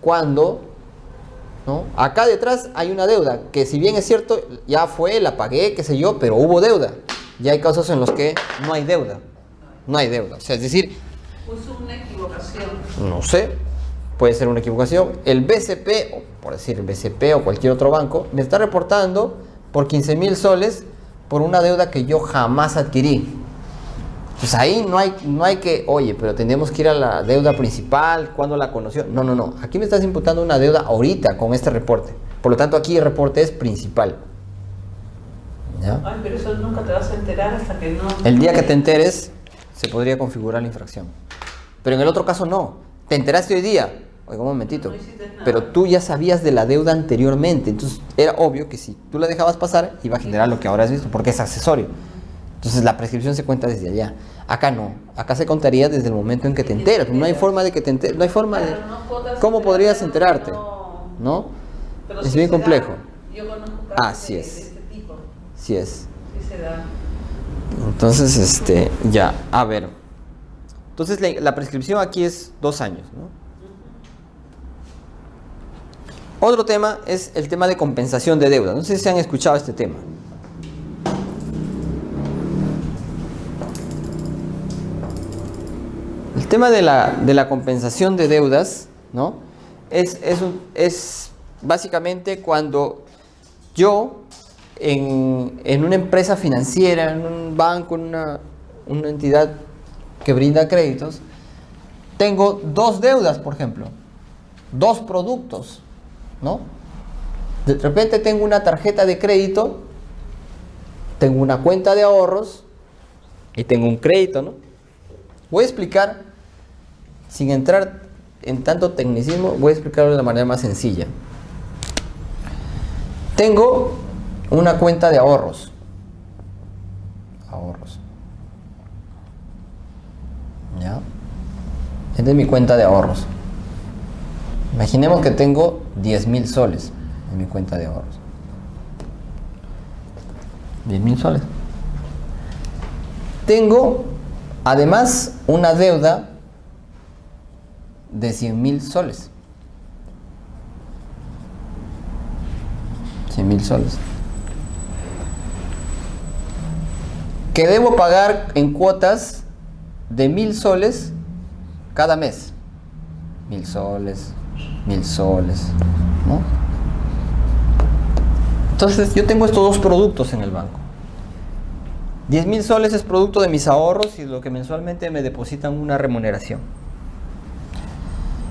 cuando... ¿no? Acá detrás hay una deuda, que si bien es cierto, ya fue, la pagué, qué sé yo, pero hubo deuda. Ya hay casos en los que no hay deuda. No hay deuda. O sea, es decir... Puso una equivocación. No sé, puede ser una equivocación. El BCP, o por decir el BCP o cualquier otro banco, me está reportando por 15.000 soles por una deuda que yo jamás adquirí. Pues ahí no hay que, oye, pero tendríamos que ir a la deuda principal, ¿cuándo la conoció? No. Aquí me estás imputando una deuda ahorita con este reporte. Por lo tanto, aquí el reporte es principal. ¿Ya? Ay, pero eso nunca te vas a enterar hasta que no... El día que te enteres, se podría configurar la infracción. Pero en el otro caso no. Te enteraste hoy día. Oiga, un momentito. No hiciste nada. Pero tú ya sabías de la deuda anteriormente. Entonces, era obvio que si tú la dejabas pasar, iba a generar lo que ahora has visto, porque es accesorio. Entonces la prescripción se cuenta desde allá. Acá no. Acá se contaría desde el momento en que te enteras. No hay forma de que te enteres. No hay forma de... ¿Cómo podrías enterarte? ¿No? Pero Es sí bien se da. complejo. Yo conozco casos Así de es. este tipo. Sí es. Sí se da. Entonces, ya. A ver. Entonces la prescripción aquí es 2 años, ¿no? Otro tema es el tema de compensación de deuda. No sé si han escuchado este tema. El tema de la compensación de deudas, ¿no? Es básicamente cuando yo en una empresa financiera, en un banco, en una entidad que brinda créditos, tengo 2 deudas, por ejemplo, 2 productos, ¿no? De repente tengo una tarjeta de crédito, tengo una cuenta de ahorros y tengo un crédito, ¿no? Voy a explicar, sin entrar en tanto tecnicismo, voy a explicarlo de la manera más sencilla. Tengo una cuenta de ahorros. ¿Ya? Esta es mi cuenta de ahorros. Imaginemos que tengo 10.000 soles en mi cuenta de ahorros. 10.000 soles. Tengo además una deuda de 100.000 soles. 100.000 soles. Que debo pagar en cuotas de 1.000 soles cada mes. 1.000 soles, 1.000 soles, ¿no? Entonces yo tengo estos 2 productos en el banco. 10.000 soles es producto de mis ahorros y lo que mensualmente me depositan una remuneración.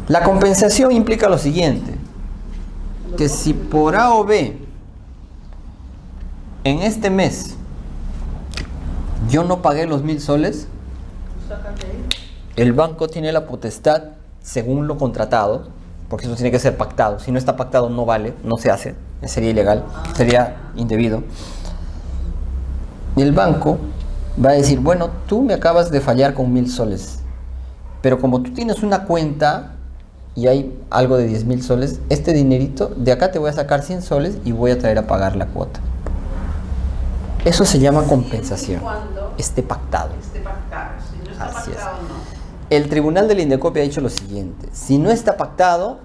La compensación implica lo siguiente, que si por A o B en este mes yo no pagué los 1.000 soles, el banco tiene la potestad, según lo contratado, porque eso tiene que ser pactado. Si no está pactado no vale, no se hace, sería ilegal, sería indebido. Y el banco va a decir, bueno, tú me acabas de fallar con 1.000 soles, Pero como tú tienes una cuenta y hay algo de 10.000 soles, este dinerito, de acá te voy a sacar 100 soles y voy a traer a pagar la cuota. Eso se llama compensación. Esté pactado. Esté pactado. Si no está Así es. pactado, no. El Tribunal del Indecopi ha dicho lo siguiente: si no está pactado,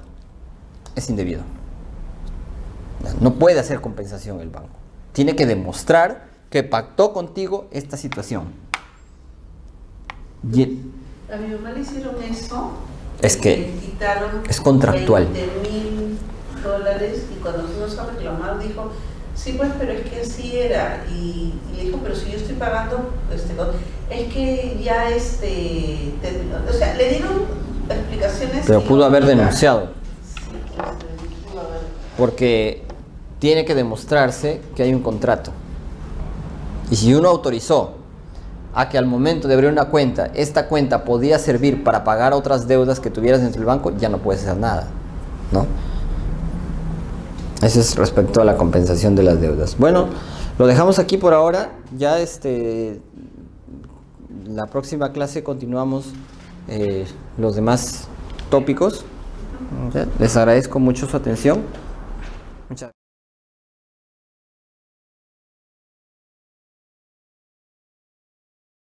es indebido. No puede hacer compensación el banco. Tiene que demostrar que pactó contigo esta situación. A mi mamá le hicieron eso. Es que le quitaron es contractual. $20,000 y cuando fuimos a reclamar dijo, sí, pues, pero es que así era. Y le dijo, pero si yo estoy pagando, es que ya o sea, le dieron explicaciones. Pero pudo haber denunciado. Sí, pudo haber. Porque tiene que demostrarse que hay un contrato. Y si uno autorizó a que al momento de abrir una cuenta, esta cuenta podía servir para pagar otras deudas que tuvieras dentro del banco, ya no puedes hacer nada, ¿no? Eso es respecto a la compensación de las deudas. Bueno, lo dejamos aquí por ahora. Ya la próxima clase continuamos los demás tópicos. Les agradezco mucho su atención. Muchas gracias.